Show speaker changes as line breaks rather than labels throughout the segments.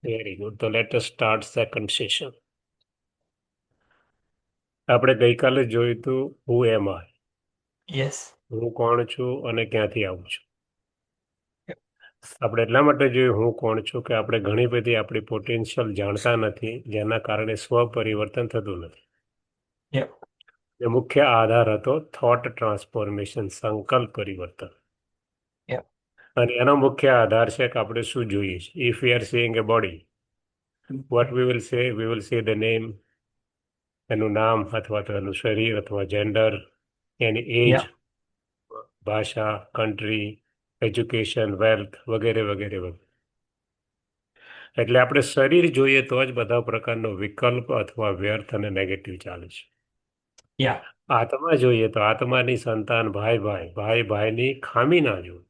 Very good. તો let us start second session. આપણે ગઈકાલે જોયું હતું હુ એમ આઈ,
Yes.
હું કોણ છું અને ક્યાંથી આવું છું.
Yep.
આપણે એટલા માટે જોયું હું કોણ છું કે આપણે ઘણી બધી આપણી પોટેન્શિયલ જાણતા નથી, જેના કારણે સ્વ પરિવર્તન થતું નથી.
Yep.
એ મુખ્ય આધાર હતો થોટ ટ્રાન્સફોર્મેશન, સંકલ્પ પરિવર્તન.
Yep.
અને એનો મુખ્ય આધાર છે કે આપણે શું જોઈએ છે. If we are seeing A body, what we will સે ધ નેમ, એનું નામ અથવા તો એનું શરીર અથવા જેન્ડર, એની એજ,
Yep.
ભાષા, કન્ટ્રી, એજ્યુકેશન, વેલ્થ વગેરે વગેરે વગેરે. એટલે આપણે શરીર જોઈએ તો જ બધા પ્રકારનો વિકલ્પ અથવા વ્યર્થ અને નેગેટિવ ચાલે છે.
Yeah.
આત્મા જોઈએ તો આત્માની સંતાન ભાઈ ભાઈ, ભાઈ ભાઈની ખામી ના જોઈએ.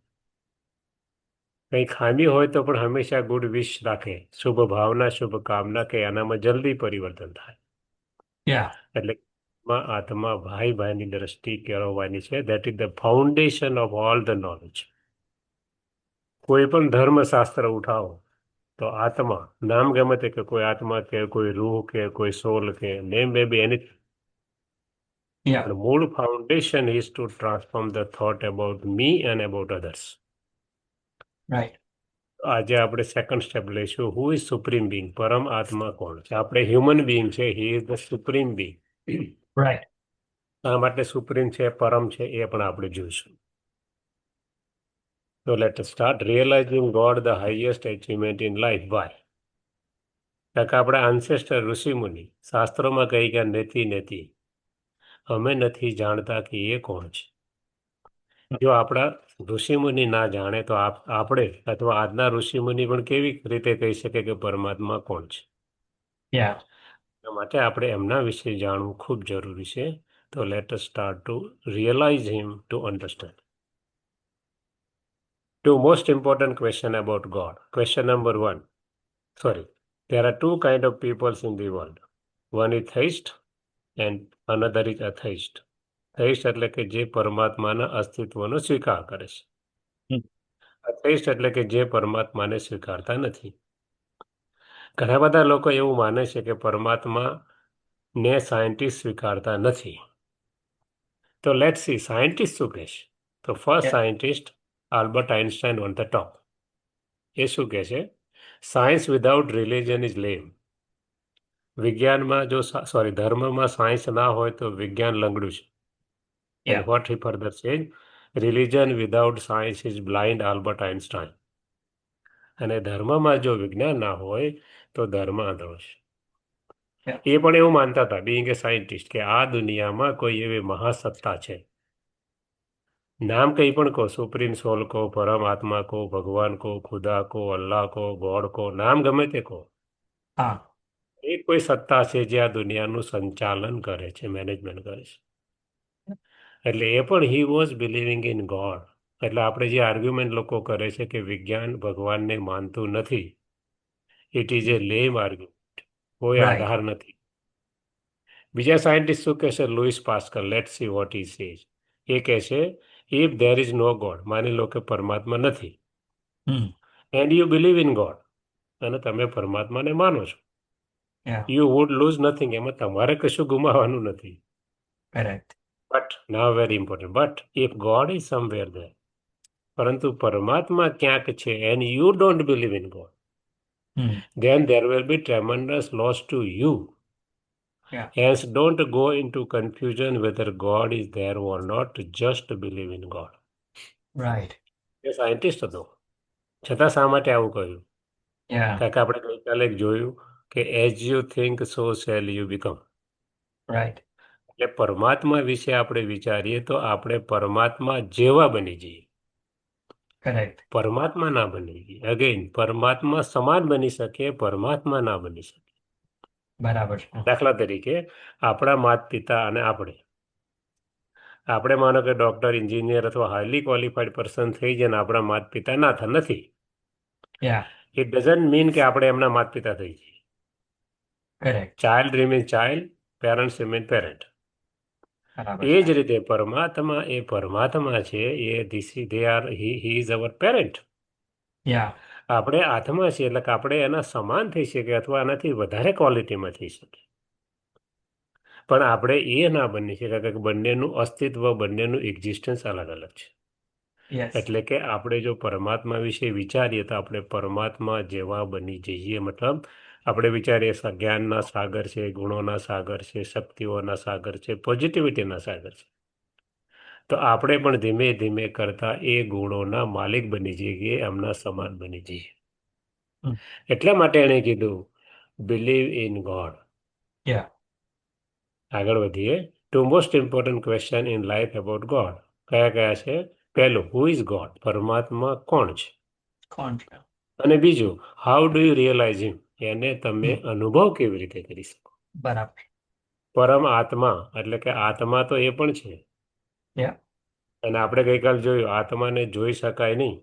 કંઈ ખામી હોય તો પણ હંમેશા ગુડ વિશ રાખે, શુભ ભાવના, શુભ કામના, કે એનામાં જલ્દી પરિવર્તન થાય.
Yeah.
એટલે આત્મા ભાઈ ભાઈની દ્રષ્ટિ કેળવવાની છે. That is the foundation of all the knowledge. કોઈ પણ ધર્મશાસ્ત્ર ઉઠાવો તો આત્મા, નામ ગમે તે, કે કોઈ આત્મા કે કોઈ રૂહ કે કોઈ સોલ કે નેમ મે બી એની,
Yeah.
પણ મૂળ foundation is to transform the thought about me and about others.
Right.
આજે આપણે સેકન્ડ સ્ટેપ લઈશું. હુ ઇઝ સુપ્રીમ બિંગ, પરમ આત્મા કોણ છે. આપણે હ્યુમન બિંગ છે, he is the supreme being.
Right.
આ માટે સુપ્રીમ છે, પરમ છે, એ પણ આપણે જોઈશું. So let us start. Realizing God, the highest achievement in life. Why? કારણ કે આપણા ancestor ઋષિમુનિ શાસ્ત્રોમાં કહી ગયા નેતિ નેતિ, અમે નથી જાણતા કે એ કોણ છે. જો આપણા ઋષિમુનિ ના જાણે તો આપણે અથવા આજના ઋષિમુનિ પણ કેવી રીતે કહી શકે કે પરમાત્મા કોણ છે.
Yeah.
એટલા માટે આપણે એમના વિશે જાણવું ખૂબ જરૂરી છે. તો let us start to realise him to understand. Two most important question about God. Question number one. Sorry. There are two kind of peoples in the world. One is theist and another is atheist. Theist એટલે કે જે પરમાત્માના અસ્તિત્વનો સ્વીકાર કરે છે.
Mm.
અથેઇસ્ટ એટલે કે જે પરમાત્માને સ્વીકારતા નથી. ઘણા બધા લોકો એવું માને છે કે પરમાત્માને સાયન્ટિસ્ટ સ્વીકારતા નથી. તો લેટ્સ સી સાયન્ટિસ્ટ શું કહે છે. તો first
Yeah.
Scientist Albert Einstein on the top. એ શું કહે છે? Science without religion is lame. વિજ્ઞાનમાં જો સોરી ધર્મમાં સાયન્સ ના હોય તો વિજ્ઞાન લંગડું છે.
Yeah.
And what he further said, religion without science is blind, Albert Einstein. અને ધર્મમાં જો વિજ્ઞાન ના હોય તો ધર્મ આંધળો છે.
Yeah.
એ પણ એવું માનતા હતા, બીઇંગ એ સાયન્ટિસ્ટ, કે આ દુનિયામાં કોઈ એવી મહાસત્તા છે. નામ કંઈ પણ કહો, સુપ્રીમ સોલ કહો, પરમાત્મા કહો, ભગવાન કહો, ખુદા કહો, અલ્લાહ કહો, ગોડ કહો, નામ ગમે તે કહો.
Ah.
એ કોઈ સત્તા છે જે આ દુનિયાનું સંચાલન કરે છે, મેનેજમેન્ટ કરે છે. એટલે એ પણ he was believing in God. એટલે આપણે જે આર્ગ્યુમેન્ટ લોકો કરે છે કે વિજ્ઞાન ભગવાનને માનતું નથી, it is a lame argument. કોઈ
Right.
આધાર નથી. બીજા સાયન્ટિસ્ટ શું કહેશે? Louis Pascal. Let's see what he says. એ કહેશે, if there is no God, માની લો કે પરમાત્મા નથી,
Mm.
And you believe in God, અને તમે પરમાત્માને માનો છો,
Yeah.
You would lose nothing. એમાં તમારે કશું ગુમાવવાનું નથી.
Correct.
But now very important, but if God is somewhere there, પરંતુ પરમાત્મા ક્યાંક છે and you don't believe in God,
Mm.
then there will be tremendous loss to you.
Yeah.
Hence, don't go into confusion whether God is there or not. Just believe in God.
Right.
A scientist હતો, છતાં શા માટે આવું કહ્યું?
Yeah.
કારણ કે આપણે ગઈકાલે જોયું કે as you think so shall you become.
Right.
એટલે પરમાત્મા વિશે આપણે વિચારીએ તો આપણે પરમાત્મા જેવા બની જઈએ,
Correct.
પરમાત્મા ના બની જઈએ. અગેન, પરમાત્મા સમાન બની શકે, પરમાત્મા ના બની શકે.
બરાબર છે.
દાખલા તરીકે આપણા માતા પિતા અને આપણે માનો કે ડૉક્ટર, એન્જિનિયર અથવા હાઈલી ક્વોલિફાઈડ પર્સન થઈ જાય ને આપણા માતા પિતા ના થાય નથી,
Yeah.
ઇટ ડઝન્ટ મીન કે આપણે એમના માતા પિતા થઈ જઈએ.
Correct.
Child remain child, parents remain parent.
બરાબર
એ
છે.
જ રીતે પરમાત્મા એ પરમાત્મા છે, એ this they are he is our parent.
Yeah.
આપણે આત્મા છીએ એટલે કે આપણે એના સમાન થઈ શકીએ અથવા એનાથી વધારે ક્વોલિટીમાં થઈ શકીએ. પણ આપણે એ ના બની શકીએ કે બંનેનું અસ્તિત્વ, બંનેનું એક્ઝિસ્ટન્સ અલગ અલગ છે.
યસ
એટલે કે આપણે જો પરમાત્મા વિશે વિચારીએ તો આપણે પરમાત્મા જેવા બની જઈએ. મતલબ આપણે વિચારીએ જ્ઞાનના સાગર છે, ગુણોના સાગર છે, શક્તિઓના સાગર છે, પોઝિટિવિટીના સાગર છે. તો આપણે પણ ધીમે ધીમે કરતા એ ગુણોના માલિક બની જઈએ, એમના સમાન બની જઈએ. એટલા માટે એણે કીધું બિલીવ ઇન ગોડ.
યા
આગળ વધીએ. Two most important question in life about God. કયા કયા છે? પહેલું, હુ ઇઝ ગોડ? પરમાત્મા કોણ છે?
કોણ છે?
અને બીજું, હાઉ ડુ યુ રિયલાઇઝ હિમ? એને તમે અનુભવ કેવી રીતે કરી શકો?
બરાબર.
પરમ આત્મા એટલે કે આત્મા તો એ પણ છે.
યા
અને આપણે ગઈકાલ જોયું આત્માને જોઈ શકાય નહીં,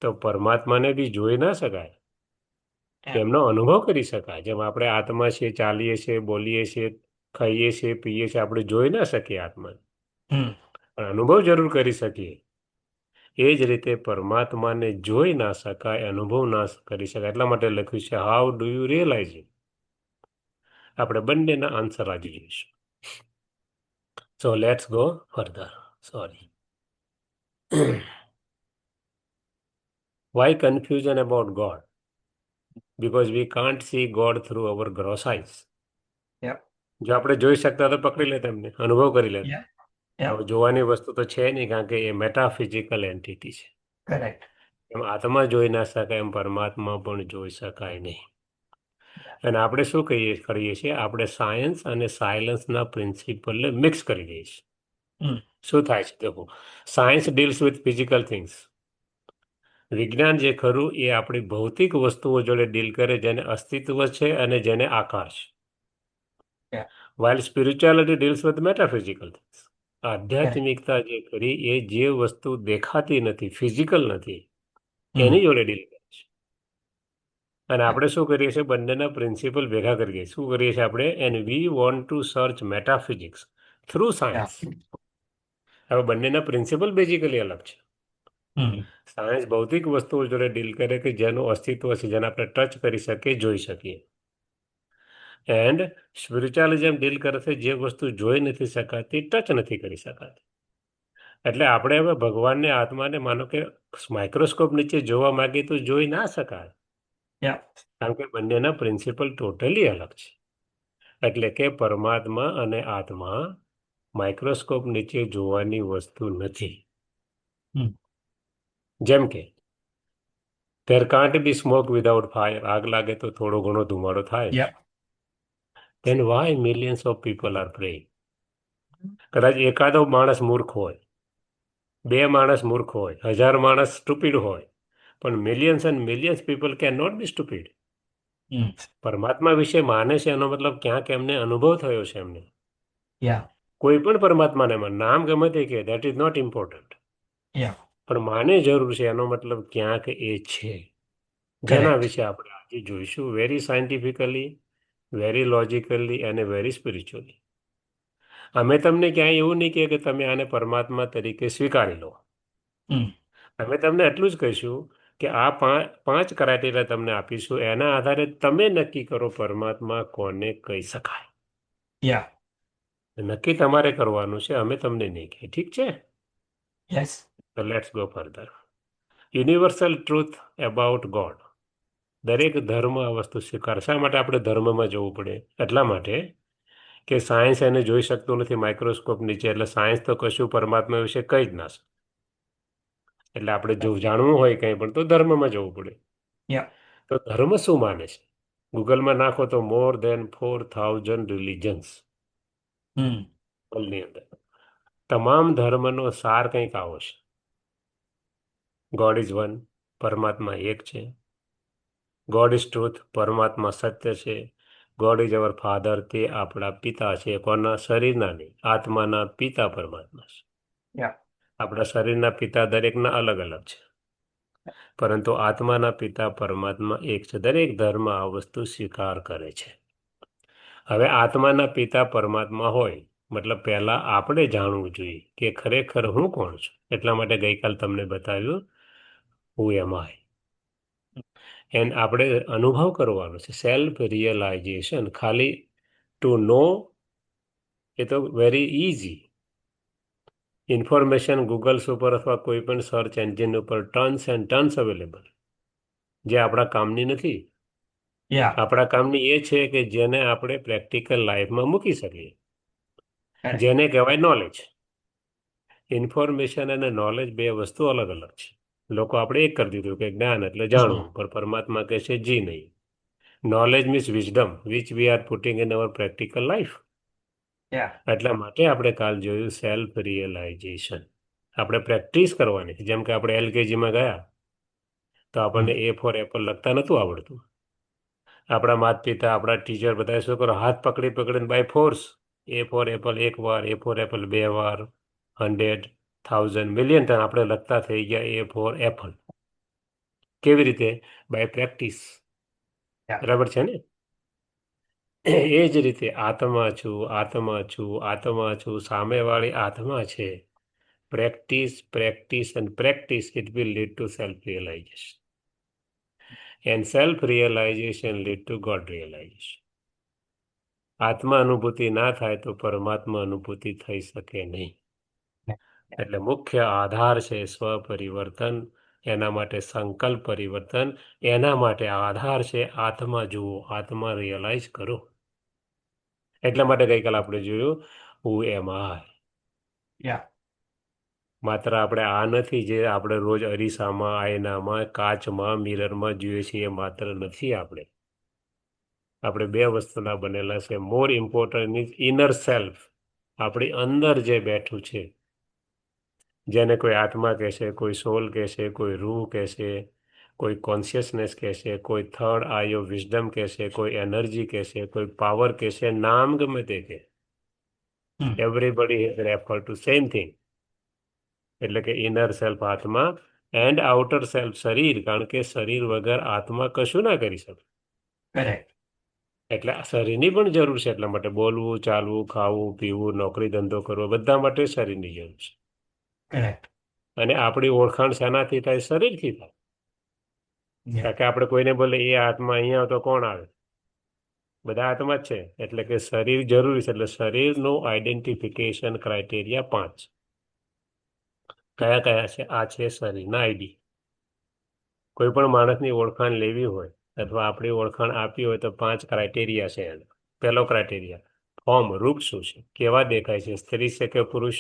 તો પરમાત્માને બી જોઈ ના શકાય.
યા
એમનો અનુભવ કરી શકાય. જેમ આપણે આત્મા છે, ચાલીએ છીએ, બોલીએ છીએ, ખાઈએ છીએ, પીએ છીએ, આપણે જોઈ ના શકીએ આત્માને,
હમ
પણ અનુભવ જરૂર કરી શકીએ. એ જ રીતે પરમાત્માને જોઈ ના શકાય, અનુભવ ના કરી શકાય. એટલા માટે લખ્યું છે how do you realise it. આપણે બંનેના આન્સર આજે જોઈશું. So let's go further. Sorry. Why confusion about God? Because we can't see God through our gross eyes.
યા
જો આપણે જોઈ શકતા તો પકડી લેતા એમને, અનુભવ કરી લેતા.
યા યા
હવે જોવાની વસ્તુ તો છે નહીં, કારણ કે એ મેટાફિઝિકલ એન્ટિટી છે.
કરેક્ટ.
એમ આત્મા જોઈ ના શકાય, એમ પરમાત્મા પણ જોઈ શકાય નહીં. અને આપણે શું કરીએ છીએ? આપણે સાયન્સ અને સાયલન્સના પ્રિન્સિપલને મિક્સ કરી દઈએ છીએ. શું થાય છે? દેખો, science deals with physical things. વિજ્ઞાન જે ખરું એ આપણી ભૌતિક વસ્તુઓ જોડે ડીલ કરે, જેને અસ્તિત્વ છે અને જેને આકાર છે.
Yeah.
While spirituality deals with metaphysical things. આધ્યાત્મિકતા જે ખરી એ જે વસ્તુ દેખાતી નથી, ફિઝિકલ નથી, એની જોડે ડીલ કરે છે. અને આપણે શું કરીએ છીએ? બંનેના પ્રિન્સિપલ ભેગા કરીએ. શું કરીએ છીએ આપણે? And we want to search metaphysics through science. હવે બંનેના પ્રિન્સિપલ બેઝિકલી અલગ છે. સાયન્સ ભૌતિક વસ્તુઓ જોડે ડીલ કરે કે જેનું અસ્તિત્વ છે, જેને આપણે ટચ કરી શકીએ, જોઈ શકીએ. એન્ડ સ્પિરિચ્યુઅલિઝમ ડીલ કરે છે જે વસ્તુ જોઈ નથી શકાતી, ટચ નથી કરી શકાતી. એટલે આપણે હવે ભગવાનને, આત્માને માનો કે માઇક્રોસ્કોપ નીચે જોવા માંગીએ તો જોઈ ના શકાય. કારણ કે બંનેના પ્રિન્સિપલ ટોટલી અલગ છે. એટલે કે પરમાત્મા અને આત્મા માઇક્રોસ્કોપ નીચે જોવાની વસ્તુ નથી. જેમ કે there can't be smoke without fire. આગ લાગે તો થોડો ઘણો ધુમાડો થાય. Then why millions of people are praying? કદાચ એકાદો માણસ મૂર્ખ હોય, 2 માણસ મૂર્ખ હોય, 1000 માણસ સ્ટુપિડ હોય, પણ millions and millions people can not be stupid. પરમાત્મા વિશે માને છે એનો મતલબ ક્યાંક એમને અનુભવ થયો છે એમને. કોઈ પણ પરમાત્માને નામ ગમે તે કે, દેટ ઇઝ નોટ ઇમ્પોર્ટન્ટ. પણ માને જરૂર છે એનો મતલબ ક્યાંક એ છે, જેના વિશે આપણે આજે જોઈશું. વેરી સાયન્ટિફિકલી, વેરી લોજિકલી અને વેરી સ્પિરિચ્યુઅલી. અમે તમને ક્યાંય એવું નહીં કહે કે તમે આને પરમાત્મા તરીકે સ્વીકારી લો. અમે તમને એટલું જ કહીશું કે આ 5 ક્રાઇટેરિયા તમને આપીશું, એના આધારે તમે નક્કી કરો પરમાત્મા કોને કહી શકાય. નક્કી તમારે કરવાનું છે, અમે તમને નહીં કહીએ. ઠીક છે?
યસ.
તો let's go further. Universal truth about God. દરેક ધર્મ આ વસ્તુ સ્વીકારે. શા માટે આપણે ધર્મમાં જવું પડે? એટલા માટે કે સાયન્સ એને જોઈ શકતું નથી માઇક્રોસ્કોપ નીચે, એટલે સાયન્સ તો કશું પરમાત્મા વિશે કહી જ ના શકે. એટલે આપણે જો જાણવું હોય કંઈ પણ તો ધર્મમાં જવું પડે. તો ધર્મ શું માને છે? ગૂગલમાં નાખો તો મોર દેન 4000 રિલિજન્સ વર્લ્ડની અંદર. તમામ ધર્મનો સાર કંઈક આવો છે. ગોડ ઇઝ વન, પરમાત્મા એક છે. ગોડ ઇઝ ટ્રુથ, પરમાત્મા સત્ય છે. ગોડ ઇઝ અવર ફાધર, તે આપણા પિતા છે. કોના? શરીરના નહીં, આત્માના પિતા પરમાત્મા છે. આપણા શરીરના પિતા દરેકના અલગ અલગ છે, પરંતુ આત્માના પિતા પરમાત્મા એક છે. દરેક ધર્મ આ વસ્તુ સ્વીકાર કરે છે. હવે આત્માના પિતા પરમાત્મા હોય મતલબ પહેલા આપણે જાણવું જોઈએ કે ખરેખર હું કોણ છું. એટલા માટે ગઈકાલ તમને બતાવ્યું હુ એમ આઈ. એન્ડ આપણે અનુભવ કરવાનો છે સેલ્ફ રિયલાઇઝેશન. ખાલી ટુ નો એ તો વેરી ઇઝી. ઇન્ફોર્મેશન ગૂગલ્સ ઉપર અથવા કોઈ પણ સર્ચ એન્જિન ઉપર ટન્સ એન્ડ ટન્સ અવેલેબલ, જે આપણા કામની નથી.
Yeah.
આપણા કામની એ છે કે જેને આપણે પ્રેક્ટિકલ લાઈફમાં મૂકી શકીએ,
Correct.
જેને કહેવાય નોલેજ. ઇન્ફોર્મેશન અને નોલેજ બે વસ્તુ અલગ અલગ છે. લોકો આપણે એક કરી દીધું કે જ્ઞાન એટલે જાણવું, પણ પરમાત્મા કહે છે જી નહીં. Knowledge means wisdom which we are putting in our practical life.
Yeah.
એટલા માટે આપણે કાલ જોયું સેલ્ફ રિયલાઇઝેશન. આપણે પ્રેક્ટિસ કરવાની છે. જેમ કે આપણે એલકેજીમાં ગયા તો આપણને એ ફોર એપલ લખતા નહોતું આવડતું. આપણા માતા પિતા આપણા ટીચર બધા શું કરો, હાથ પકડી પકડીને by force A for apple એક વાર, એ ફોર એપલ બે વાર, 100, 1000, મિલિયન ટન આપણે લખતા થઈ ગયા એ ફોર એપલ. કેવી રીતે? By practice.
Yeah.
બરાબર છે ને? એ જ રીતે આત્મા છું, આત્મા છું, આત્મા છું, સામેવાળી આત્મા છે. Practice, practice and practice, it will lead to self realisation. And self realisation lead to God realisation. આત્મા અનુભૂતિ ના થાય તો પરમાત્મા અનુભૂતિ થઈ શકે નહીં. એટલે મુખ્ય આધાર છે સ્વ પરિવર્તન. એના માટે સંકલ્પ પરિવર્તન. એના માટે આધાર છે આત્મા જુઓ, આત્મા રિયલાઇઝ કરો. એટલા માટે ગઈકાલે આપણે જોયું હુ એમ આઈ.
Yeah.
માત્ર આપણે આ નથી જે આપણે રોજ અરીસામાં, આયનામાં, કાચમાં, મિરરમાં જોઈએ છીએ એ માત્ર નથી. આપણે બે વસ્તુના બનેલા છે. More important is inner self. આપણી અંદર જે બેઠું છે, જેને કોઈ આત્મા કહેશે, કોઈ સોલ કહેશે, કોઈ રૂહ કહેશે, કોઈ કોન્શિયસનેસ કહેશે, કોઈ થર્ડ આઈ ઓફ વિઝડમ કહેશે, કોઈ એનર્જી કહેશે, કોઈ પાવર કહેશે, નામ ગમે તે કહે. Everybody refer to same thing. એટલે કે ઇનર સેલ્ફ આત્મા એન્ડ આઉટર સેલ્ફ શરીર. કારણ કે શરીર વગર આત્મા કશું ના કરી શકે.
Correct.
એટલે આ શરીરની પણ જરૂર છે. એટલા માટે બોલવું, ચાલવું, ખાવું, પીવું, નોકરી ધંધો કરવો, બધા માટે શરીરની જરૂર છે.
Correct.
અને આપણી ઓળખાણ શેનાથી થાય? શરીરથી થાય.
Yeah.
કારણ કે આપણે કોઈને બોલે એ આત્મા અહીંયા તો કોણ આવે? બધા આત્મા જ છે. એટલે કે શરીર જરૂરી છે. એટલે શરીરનું આઈડેન્ટિફિકેશન ક્રાઇટેરિયા 5. કયા કયા છે? આ છે શરીરના આઈડી. કોઈ પણ માણસની ઓળખાણ લેવી હોય અથવા આપણી ઓળખાણ આપી હોય તો 5 ક્રાઇટેરિયા છે એના. પહેલો ક્રાઇટેરિયા ફોર્મ, રૂપ શું છે, કેવા દેખાય છે, સ્ત્રી છે કે પુરુષ,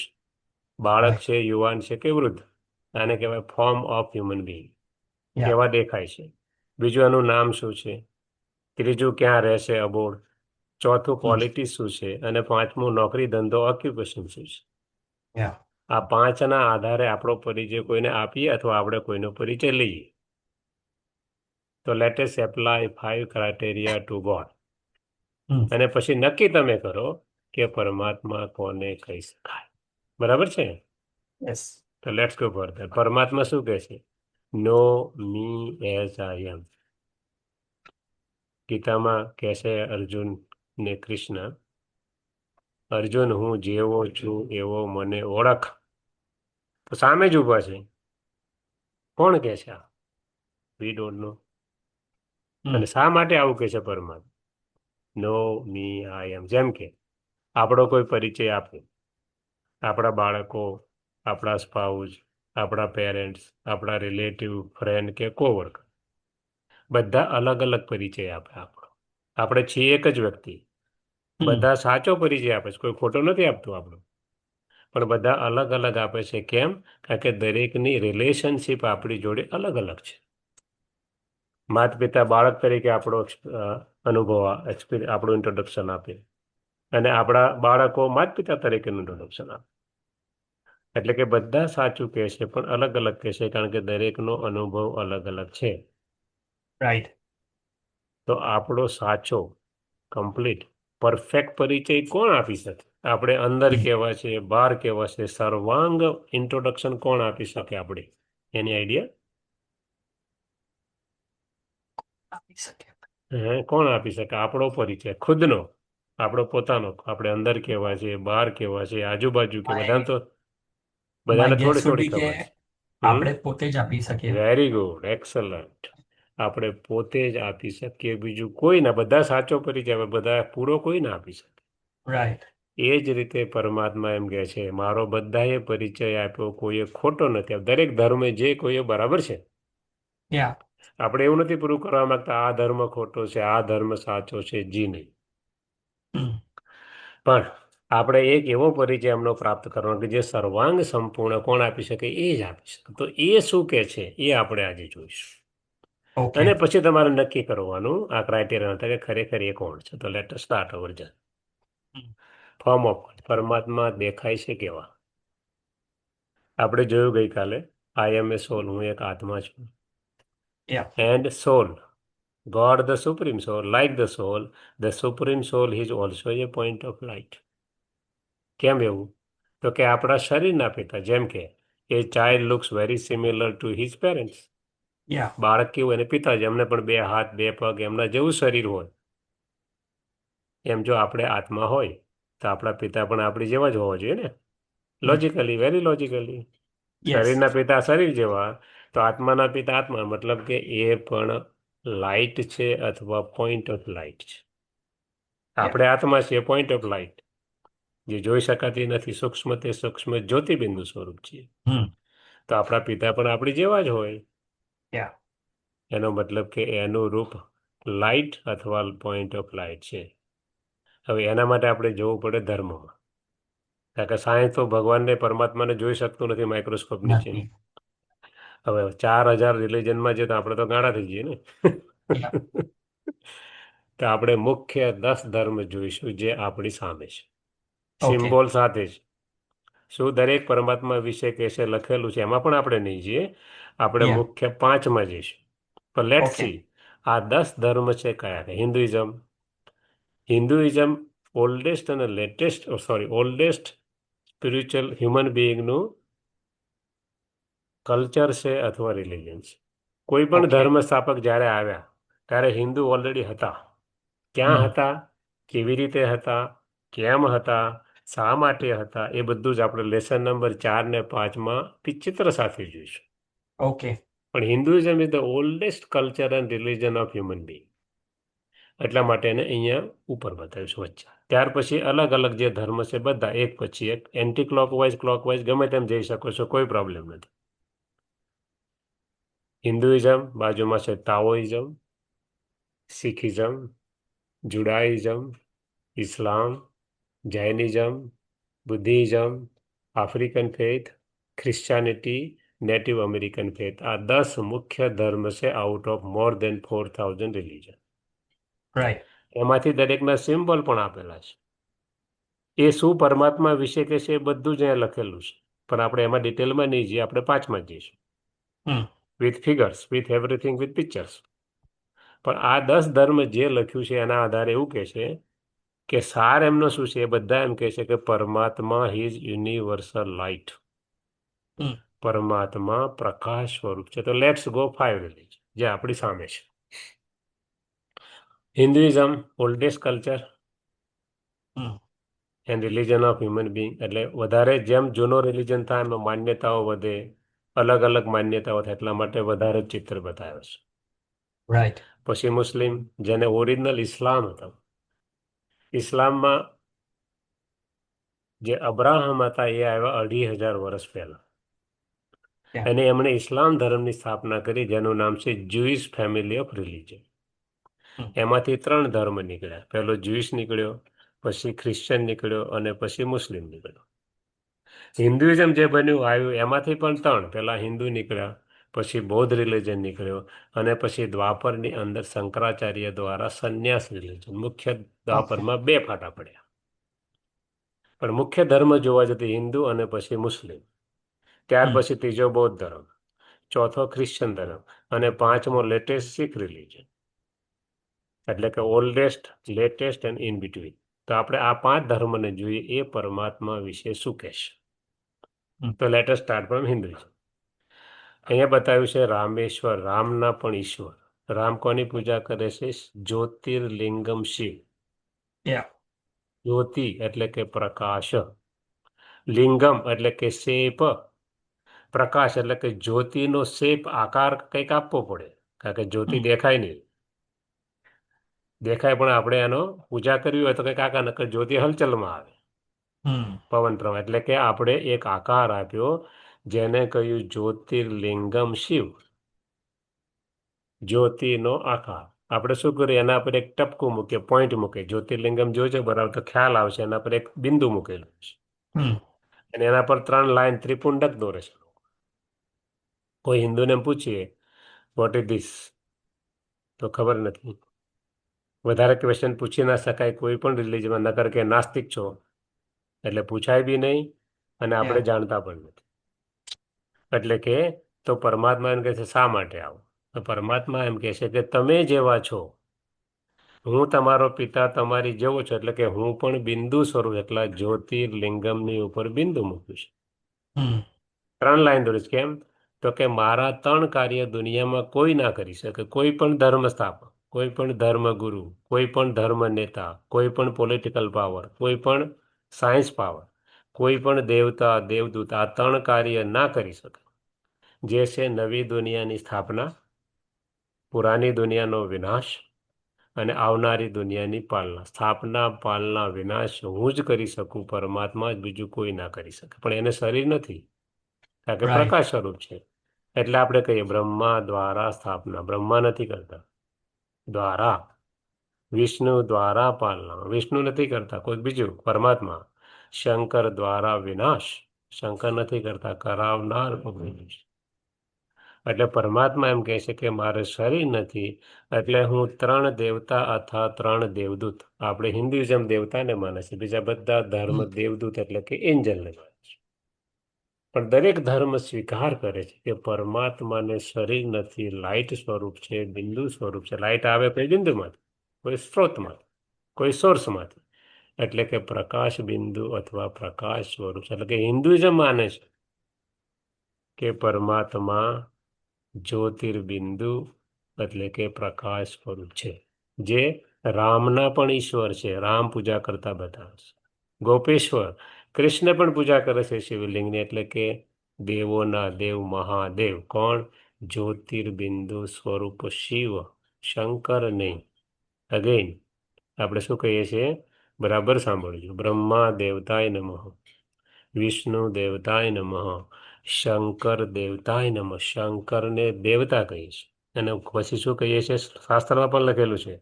બાળક
Right.
છે, યુવાન છે કે વૃદ્ધ. આને કહેવાય form of human being.
Yeah.
કેવા દેખાય છે. બીજું એનું નામ શું છે. ત્રીજું ક્યાં રહેશે અબોર્ડ. ચોથું ક્વોલિટી શું છે. અને પાંચમું નોકરી ધંધો ઓક્યુપેશન શું છે.
Yeah.
આ 5ના આધારે આપણો પરિચય કોઈને આપીએ અથવા આપણે કોઈનો પરિચય લઈએ. તો લેટ અસ એપ્લાય 5 ક્રાઇટેરિયા ટુ ગોડ. અને પછી નક્કી તમે કરો કે પરમાત્મા કોને કહી શકાય. બરાબર છે?
Yes.
તો લેટ્સ ગો ફર્ધર. પરમાત્મા શું કહે છે? નો મી એઝ આઈ એમ. ગીતામાં કહે છે અર્જુન ને કૃષ્ણ, અર્જુન હું જેવો છું એવો મને ઓળખ. તો સામે જ ઊભા છે. કોણ કહે છે આ? We don't know. અને શા માટે આવું કહે છે પરમાત્મા? નો મી આઈ એમ. જેમ કે આપણો કોઈ પરિચય આપે, આપણા બાળકો, આપણા સ્પાઉસ, આપણા પેરેન્ટ્સ, આપણા રિલેટિવ, ફ્રેન્ડ કે કોવર્કર, બધા અલગ અલગ પરિચય આપે આપણો. આપણે છીએ એક જ વ્યક્તિ. બધા સાચો પરિચય આપે છે, કોઈ ખોટો નથી આપતું આપણો. પણ બધા અલગ અલગ આપે છે. કેમ? કારણ કે દરેકની રિલેશનશિપ આપણી જોડે અલગ અલગ છે. માતા પિતા બાળક તરીકે આપણો અનુભવ આપણું ઇન્ટ્રોડક્શન આપે અને આપણા બાળકો માતા પિતા તરીકેનું ઇન્ટ્રોડક્શન આપે. એટલે કે બધા સાચું કહે છે પણ અલગ અલગ કહે છે. કારણ કે દરેકનો અનુભવ અલગ અલગ છે.
રાઈટ.
તો આપણો સાચો, કમ્પ્લીટ, પરફેક્ટ પરિચય કોણ આપી શકે? આપણે અંદર કેવા છે, બહાર કેવા છે, સર્વાંગ ઇન્ટ્રોડક્શન કોણ આપી શકે આપણે? એની આઈડિયા
આપી શકે.
કોણ આપી શકે? આપણો પરિચય ખુદનો, આપણો પોતાનો. આપણે અંદર કેવા છે, બહાર કેવા છે, આજુબાજુ કે બધાને તો
માય
બધાને
ગેસ
થોડી
would be
થોડી
કે
ખબર છે.
આપણે પોતે જ આપી શકીએ.
Very good, excellent. આપણે પોતે જ આપી શકીએ, બીજું કોઈ ના. બધા સાચો પરિચય આપે, બધા પૂરો કોઈ ના આપી શકે.
રાઈટ.
એ જ રીતે પરમાત્મા એમ કહે છે, મારો બધાએ પરિચય આપ્યો, કોઈએ ખોટો નથી આપ્યો. દરેક ધર્મે જે કોઈએ બરાબર છે.
યા.
આપણે એવું નથી પૂરું કરવા માંગતા આ ધર્મ ખોટો છે, આ ધર્મ સાચો છે, જી નહીં. પણ આપણે એક એવો પરિચય એમનો પ્રાપ્ત કરવાનો કે જે સર્વાંગ સંપૂર્ણ કોણ આપી શકે, એ જ આપી શકે. તો એ શું કે છે એ આપણે આજે જોઈશું.
ઓકે.
અને પછી તમારે નક્કી કરવાનું આ ક્રાઇટેરિયા હતા કે ખરેખર એ કોણ છે. તો let us start our journey. Form of પરમાત્મા દેખાય છે કેવા? આપણે જોયું ગઈકાલે, આઈ એમ એ સોલ, હું એક આત્મા છું.
Yeah.
And soul, God the supreme soul, like the supreme soul is also a point of light. કેમ એવું? તો કે આપણા શરીરના પિતા, જેમ કે a child looks very similar to his parents.
Yeah.
બાળક કેવું, એને પિતા, એમને પણ બે હાથ, બે પગ, એમના જેવું શરીર હોય. એમ જો આપણે આત્મા હોય તો આપણા પિતા પણ આપણી જેવા જ હોવા જોઈએ ને. Logically, very logically.
યસ.
શરીરના પિતા શરીર જેવા, તો આત્માના પિતા આત્મા, મતલબ કે એ પણ લાઇટ છે અથવા પોઈન્ટ ઓફ લાઇટ છે. આપણે આત્મા છીએ, પોઈન્ટ ઓફ લાઇટ, જે જોઈ શકાતી નથી, સૂક્ષ્મ તે સૂક્ષ્મ જ્યોતિબિંદુ સ્વરૂપ છીએ. તો આપણા પિતા પણ આપણી જેવા જ હોય.
યા.
એનો મતલબ કે એનું રૂપ લાઇટ અથવા પોઈન્ટ ઓફ લાઇટ છે. હવે એના માટે આપણે જવું પડે ધર્મમાં, કારણ કે સાયન્સ તો ભગવાનને, પરમાત્માને જોઈ શકતું નથી માઇક્રોસ્કોપ નીચે.
નથી.
હવે 4000 રિલિજનમાં છે તો આપણે તો ગાણા થઈ જઈએ ને.
યા.
તો આપણે મુખ્ય 10 ધર્મ જોઈશું જે આપણી સામે છે,
ઓકે.
સિમ્બોલ સાથે જ. શું દરેક પરમાત્મા વિશે કહેશે લખેલું છે એમાં પણ આપણે નહીં જઈએ, આપણે
યા.
મુખ્ય 5માં જઈશું. પણ લેટ્સ
ઓકે.
સી આ 10 ધર્મ છે કયા છે. હિન્દુઇઝમ ઓલ્ડેસ્ટ અને લેટેસ્ટ, ઓલ્ડેસ્ટ સ્પિરિચ્યુઅલ હ્યુમન બીઇંગનું કલ્ચર છે અથવા રિલિજન છે. કોઈ પણ
ઓકે.
ધર્મ સ્થાપક જ્યારે આવ્યા ત્યારે હિન્દુ ઓલરેડી હતા. ક્યાં હતા, કેવી રીતે હતા, કેમ હતા, શા માટે હતા, એ બધું જ આપણે લેસન નંબર 4 ને 5માં ચિત્ર સાથે જોઈશું.
ઓકે.
પણ Hinduism is the oldest culture and religion of human being, એટલા માટે એને અહીંયા ઉપર બતાવીશું વચ્ચે. ત્યાર પછી અલગ અલગ જે ધર્મ છે બધા એક પછી એક, એન્ટી ક્લોકવાઇઝ ગમે તેમ જઈ શકો છો, કોઈ પ્રોબ્લેમ નથી. હિન્દુઇઝમ બાજુમાં છે Taoism, Sikhism, Judaism, Islam, Jainism, Buddhism, African faith, Christianity, native American faith. આ 10 મુખ્ય ધર્મ છે out of more than 4000 religion.
Right.
એમાંથી દરેકના સિમ્બોલ પણ આપેલા છે. એ શું પરમાત્મા વિશે કે છે એ બધું જ અહીંયા લખેલું છે, પણ આપણે એમાં ડિટેલમાં નહીં જઈએ, આપણે 5માં જઈશું. With figures, with everything, with pictures. પણ આ 10 ધર્મ જે લખ્યું છે એના આધારે એવું કહે છે કે સાર એમનો શું છે, એ બધા એમ કહે છે કે પરમાત્મા ઇઝ યુનિવર્સલ લાઇટ. પરમાત્મા પ્રકાશ સ્વરૂપ છે. તો લેટ્સ ગો 5 રિલિજન જે આપણી સામે છે. Hinduism oldest culture and religion of human being, એટલે વધારે જેમ જૂનો રિલિજન થાય એમાં માન્યતાઓ વધે, અલગ અલગ માન્યતાઓ થાય, એટલા માટે વધારે ચિત્ર બતાવે છે.
રાઈટ.
પછી મુસ્લિમ, જેને ઓરિજિનલ ઇસ્લામ હતો. ઇસ્લામમાં જે અબ્રાહમ હતા એ આવ્યા 2500 વર્ષ પહેલા, અને એમણે ઇસ્લામ ધર્મની સ્થાપના કરી, જેનું નામ છે જ્યુઇશ ફેમિલી ઓફ રિલિજન. એમાંથી 3 ધર્મ નીકળ્યા. પહેલો જ્યુઇશ નીકળ્યો, પછી ખ્રિશ્ચન નીકળ્યો, અને પછી મુસ્લિમ નીકળ્યો. હિન્દુઇઝમ જે બન્યું આવ્યું એમાંથી પણ 3, પહેલા હિન્દુ નીકળ્યા, પછી બૌદ્ધ રિલિજન નીકળ્યો, અને પછી દ્વાપરની અંદર શંકરાચાર્ય દ્વારા સંન્યાસ રિલિજન. મુખ્ય દ્વાપરમાં 2 ફાટા પડ્યા, પણ મુખ્ય ધર્મ જોવા જતી હિન્દુ અને પછી મુસ્લિમ. ત્યાર પછી ત્રીજો બૌદ્ધ ધર્મ, ચોથો ખ્રિશ્ચન ધર્મ, અને 5મો લેટેસ્ટ શીખ રિલિજન. એટલે કે oldest, latest and in between. તો આપણે આ 5 ધર્મને જોઈએ એ પરમાત્મા વિશે શું કહેશે. તો let us start from Hinduism. અહીંયા બતાવ્યું છે રામેશ્વર, રામના પણ ઈશ્વર. રામ કોની પૂજા કરે છે? જ્યોતિર્લિંગમ શિવ. જ્યોતિ એટલે કે પ્રકાશ, લિંગમ એટલે કે શેપ, પ્રકાશ એટલે કે જ્યોતિનો શેપ, આકાર કંઈક આપવો પડે. કારણ કે જ્યોતિ
હમ
દેખાય નહીં. દેખાય પણ આપણે એનો પૂજા કરવી હોય તો કંઈક આકાર નકર જ્યોતિ હલચલમાં આવે.
હમ
પવન પ્રવાહ એટલે કે આપણે એક આકાર આપ્યો જેને કહ્યું જ્યોતિર્લિંગમ શિવ. જ્યોતિનો આકાર આપણે શું કરીએ એના પર એક ટપકું મૂકીએ, પોઈન્ટ મૂકીએ. જ્યોતિર્લિંગમ જોજો બરાબર તો ખ્યાલ આવશે. એના પર એક બિંદુ મૂકેલું છે
હમ
અને એના પર 3 લાઈન ત્રિપુંડક દોરે છે. કોઈ હિન્દુને પૂછીએ વોટ ઇઝ ધીસ તો ખબર નથી. વધારે ક્વેશ્ચન પૂછી ના શકાય કોઈ પણ રિલીજનમાં, નકર કે નાસ્તિક છો એટલે પૂછાય બી નહીં અને આપણે
Yeah.
જાણતા પણ નથી. એટલે કે તો પરમાત્મા એમ કહે છે શા માટે આવો? તો પરમાત્મા એમ કહે છે કે તમે જેવા છો, હું તમારો પિતા તમારી જેવો છો. એટલે કે હું પણ બિંદુ સ્વરૂપ, એટલા જ્યોતિર્લિંગમની ઉપર બિંદુ મૂક્યું છે.
હમ
3 લાઈન દોરીશ. કેમ? તો કે મારા 3 કાર્ય દુનિયામાં કોઈ ના કરી શકે. કોઈ પણ ધર્મ સ્થાપક, કોઈ પણ ધર્મગુરુ, કોઈ પણ ધર્મ નેતા, કોઈ પણ પોલિટિકલ પાવર, કોઈ પણ સાયન્સ પાવર, કોઈ પણ દેવતા દેવદૂત આ 3 કાર્ય ના કરી શકે. જે છે નવી દુનિયાની સ્થાપના, પુરાની દુનિયાનો વિનાશ અને આવનારી દુનિયાની પાલના. સ્થાપના, પાલના, વિનાશ હું જ કરી શકું, પરમાત્મા જ, બીજું કોઈ ના કરી શકે. પણ એને શરીર નથી, કારણ કે
Right.
પ્રકાશ સ્વરૂપ છે. એટલે આપણે કહીએ બ્રહ્મા દ્વારા સ્થાપના. બ્રહ્મા નથી કરતા, દ્વારા. વિષ્ણુ દ્વારા પાલના, વિષ્ણુ નથી કરતા, કોઈ બીજું પરમાત્મા. શંકર દ્વારા વિનાશ, શંકર નથી કરતા, કરાવનાર ભગવાન છે. એટલે પરમાત્મા એમ કહે છે કે મારે શરીર નથી, એટલે હું 3 દેવતા અથવા 3 દેવદૂત. આપણે હિન્દુઇઝમ દેવતાને માને છે, બીજા બધા ધર્મ
હમ
દેવદૂત એટલે કે એન્જલને માને છે. પણ દરેક ધર્મ સ્વીકાર કરે છે કે પરમાત્માને શરીર નથી, લાઇટ સ્વરૂપ છે, બિંદુ સ્વરૂપ છે. લાઇટ આવે કોઈ બિંદુમાંથી, કોઈ સ્ત્રોતમાંથી, કોઈ સોર્સમાંથી. એટલે કે પ્રકાશ બિંદુ અથવા પ્રકાશ સ્વરૂપ છે. એટલે કે હિન્દુઇઝમ માને છે કે પરમાત્મા જ્યોતિર્બિંદુ એટલે કે પ્રકાશ સ્વરૂપ છે, જે રામના પણ ઈશ્વર છે. રામ પૂજા કરતા બધા છે. ગોપેશ્વર કૃષ્ણ પણ પૂજા કરે છે શિવલિંગની. એટલે કે દેવોના દેવ મહાદેવ કોણ? જ્યોતિર્બિંદુ સ્વરૂપ શિવ, શંકર નહીં. અગેન આપણે શું કહીએ છીએ? બરાબર સાંભળજો. બ્રહ્મા દેવતાય નમઃ, વિષ્ણુ દેવતાય નમઃ, શંકર દેવતાય નમઃ. શંકરને દેવતા કહીએ છીએ. અને પછી શું કહીએ છીએ? શાસ્ત્રમાં પણ લખેલું છે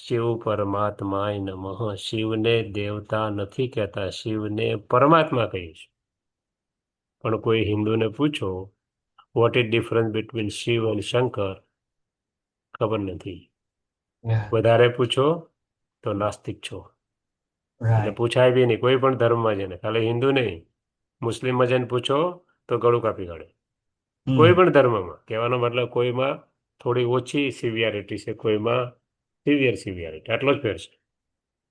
શિવ પરમાત્માય નમઃ. શિવને દેવતા નથી કહેતા, શિવને પરમાત્મા કહીએ છીએ. પણ કોઈ હિન્દુને પૂછો what is difference between Shiv અને શંકર, ખબર નથી.
Yeah.
વધારે પૂછો તો નાસ્તિક છો. એટલે
Right.
પૂછાય બી નહીં કોઈ પણ ધર્મમાં જઈને. ખાલી હિન્દુ નહીં, મુસ્લિમમાં જઈને પૂછો તો ગળું કાપી કાઢે. કોઈ
હમ
પણ ધર્મમાં. કહેવાનો મતલબ કોઈમાં થોડી ઓછી સિવિયરિટી છે, કોઈમાં સિવિયરિટી, આટલો જ ફેર છે.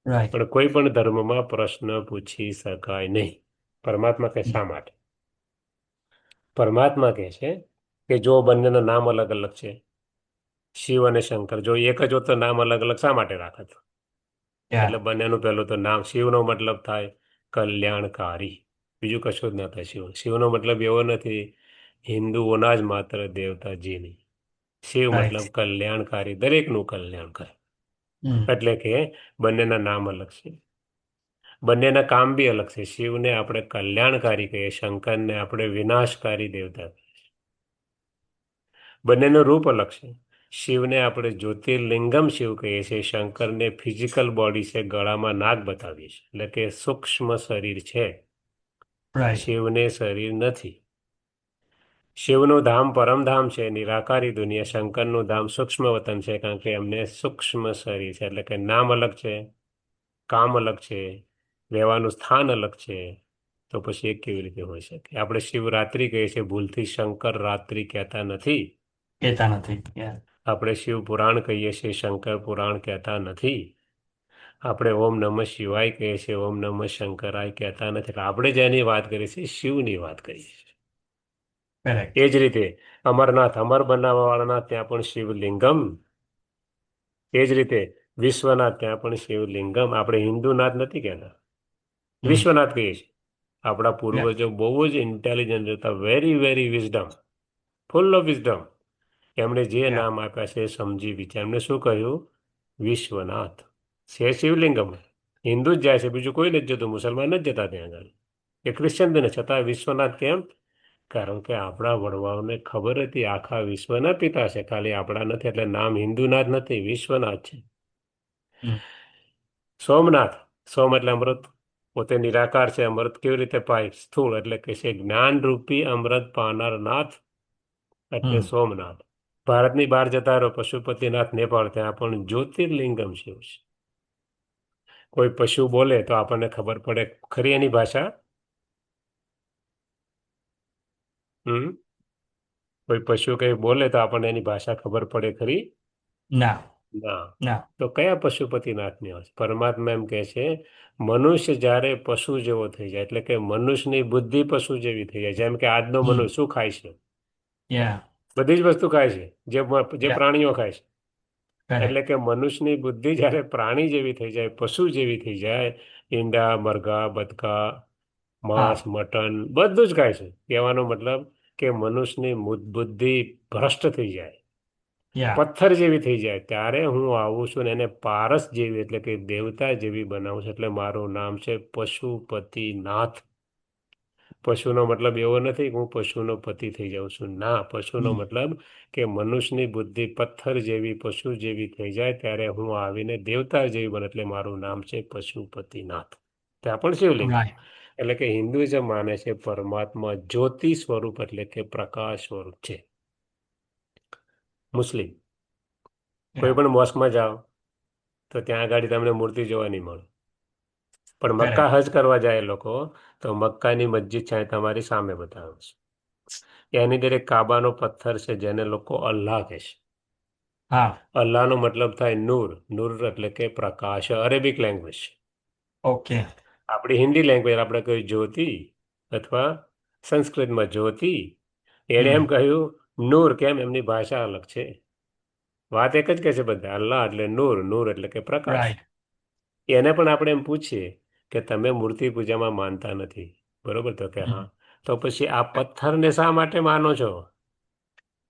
Right.
પણ કોઈ પણ ધર્મમાં પ્રશ્ન પૂછી શકાય નહીં. પરમાત્મા કહે
હમ
શા માટે? પરમાત્મા કહે છે કે જો બંનેના નામ અલગ અલગ છે, શિવ અને શંકર, જો એક જ હોત તો નામ અલગ અલગ શા માટે રાખત? એટલે
Yeah.
બંનેનું પહેલું તો નામ. શિવનો મતલબ થાય કલ્યાણકારી, બીજું કશું જ ના થાય. શિવનો મતલબ એવો નથી હિન્દુઓના જ માત્ર દેવતાજી નહીં. શિવ
Right.
મતલબ કલ્યાણકારી, દરેકનું કલ્યાણ કરે.
હમ
એટલે કે બંનેના નામ અલગ છે, બંનેના કામ બી અલગ છે. શિવને આપણે કલ્યાણકારી કહીએ, શંકરને આપણે વિનાશકારી દેવતા કહીએ. બંનેનું રૂપ અલગ છે. શિવને આપણે જ્યોતિર્લિંગમ શિવ કહીએ છીએ, શંકરને ફિઝિકલ બોડી છે, ગળામાં નાગ બતાવીએ છીએ. એટલે કે સૂક્ષ્મ શરીર છે,
Right.
શિવને શરીર નથી. શિવનું ધામ પરમધામ છે, નિરાકારી દુનિયા. શંકરનું ધામ સૂક્ષ્મ વતન છે, કારણ કે એમને સૂક્ષ્મ શરીર છે. એટલે કે નામ અલગ છે, કામ અલગ છે, રહેવાનું સ્થાન અલગ છે. તો પછી એક કેવી રીતે હોઈ શકે? આપણે શિવરાત્રિ કહીએ છીએ, ભૂલથી શંકર રાત્રિ કહેતા નથી.
કહેતા નથી. Yeah.
આપણે શિવ પુરાણ કહીએ છીએ, શંકર પુરાણ કહેતા નથી. આપણે ઓમ નમઃ શિવાય કહીએ છીએ, ઓમ નમઃ શંકરાય કહેતા નથી. એટલે આપણે જેની વાત કરીએ છીએ શિવની વાત કરીએ છીએ. એ
Correct.
જ રીતે અમરનાથ, અમર બનાવવાવાળાના ત્યાં પણ શિવલિંગમ. એ જ રીતે વિશ્વનાથ, ત્યાં પણ શિવલિંગમ. આપણે હિન્દુનાથ નથી કહેતા,
હમ
વિશ્વનાથ કહીએ છીએ. આપણા
Yeah.
પૂર્વજો બહુ જ ઇન્ટેલિજન્ટ હતા, very very wisdom, full of wisdom. એમણે જે
Yeah.
નામ આપ્યા છે એ સમજી વિચાર એમને શું કહ્યું? વિશ્વનાથ છે શિવલિંગમ. હિન્દુ જ જાય છે, બીજું કોઈ નથી જતું, મુસલમાન નથી જતા ત્યાં આગળ, એ ક્રિશ્ચન બી નથી. છતાં વિશ્વનાથ કેમ? કારણ કે આપણા વડવાઓને ખબર હતી આખા વિશ્વના પિતા છે, ખાલી આપણા નથી, એટલે નામ હિન્દુનાથ નથી, વિશ્વનાથ છે.
Mm.
સોમનાથ, સોમ એટલે અમૃત, પોતે નિરાકાર છે. અમૃત કેવી રીતે પાય? સ્થૂળ, એટલે કે છે જ્ઞાનરૂપી અમૃત પાનાર નાથ, એટલે
Mm.
સોમનાથ. ભારતની બહાર જતા રહો, પશુપતિનાથ નેપાળ, ત્યાં પણ જ્યોતિર્લિંગમ શિવ છે. કોઈ પશુ બોલે તો આપણને ખબર પડે ખરી એની ભાષા? હમ કોઈ પશુ કઈ બોલે તો આપણને એની ભાષા ખબર પડે ખરી?
No.
ના.
No.
તો કયા પશુપતિનાથની હોય? પરમાત્મા એમ કહે છે મનુષ્ય જ્યારે પશુ જેવો થઈ જાય, એટલે કે મનુષ્યની બુદ્ધિ પશુ જેવી થઈ જાય. જેમ કે આજનો
Mm.
મનુષ્ય શું ખાય છે?
Yeah.
બધી જ વસ્તુ ખાય છે, જે
Yeah.
પ્રાણીઓ ખાય છે. એટલે
Correct.
કે મનુષ્યની બુદ્ધિ જ્યારે પ્રાણી જેવી થઈ જાય, પશુ જેવી થઈ જાય, ઈંડા, મરઘા, બતકા, માંસ,
હા.
મટન બધું જ ખાય છે. કહેવાનો મતલબ કે મનુષ્યની બુદ્ધિ ભ્રષ્ટ થઈ જાય,
Yeah.
પથ્થર જેવી થઈ જાય, ત્યારે હું આવું છું ને એને પારસ જેવી, એટલે કે દેવતા જેવી બનાવું છું. એટલે મારું નામ છે પશુપતિનાથ. પશુનો મતલબ એવો નથી કે હું પશુનો પતિ થઈ જાઉં છું. ના, પશુનો
Mm.
મતલબ કે મનુષ્યની બુદ્ધિ પથ્થર જેવી, પશુ જેવી થઈ જાય, ત્યારે હું આવીને દેવતા જેવી બને. એટલે મારું નામ છે પશુપતિનાથ. ત્યાં પણ શિવલિંગ.
Right.
એટલે કે હિન્દુઇઝમ માને છે પરમાત્મા જ્યોતિ સ્વરૂપ, એટલે કે પ્રકાશ સ્વરૂપ છે. મુસ્લિમ કોઈ
Yeah.
પણ મોસ્કમાં જાઓ તો ત્યાં આગળ તમને મૂર્તિ જોવા નહીં મળે. પણ મક્કા
Correct.
હજ કરવા જાય લોકો, તો મક્કાની મસ્જિદ છે તમારી સામે બતાવે છે. એની દરેક કાબાનો પથ્થર છે જેને લોકો અલ્લાહ કહે છે.
હા.
અલ્લાહનો મતલબ થાય નૂર. નૂર એટલે કે પ્રકાશ, અરેબિક લેંગ્વેજ.
Okay.
આપણી હિન્દી લેંગ્વેજ આપણે કહ્યું જ્યોતિ, અથવા સંસ્કૃતમાં જ્યોતિ. એણે એમ
Mm.
કહ્યું નૂર. કેમ? એમની ભાષા અલગ છે. વાત એક જ કહે છે બધા, અલ્લાહ એટલે નૂર, નૂર એટલે કે પ્રકાશ.
Right.
એને પણ આપણે એમ પૂછીએ કે તમે મૂર્તિ પૂજામાં માનતા નથી, બરોબર? તો કે હા.
Mm.
તો પછી આ પથ્થરને શા માટે માનો છો?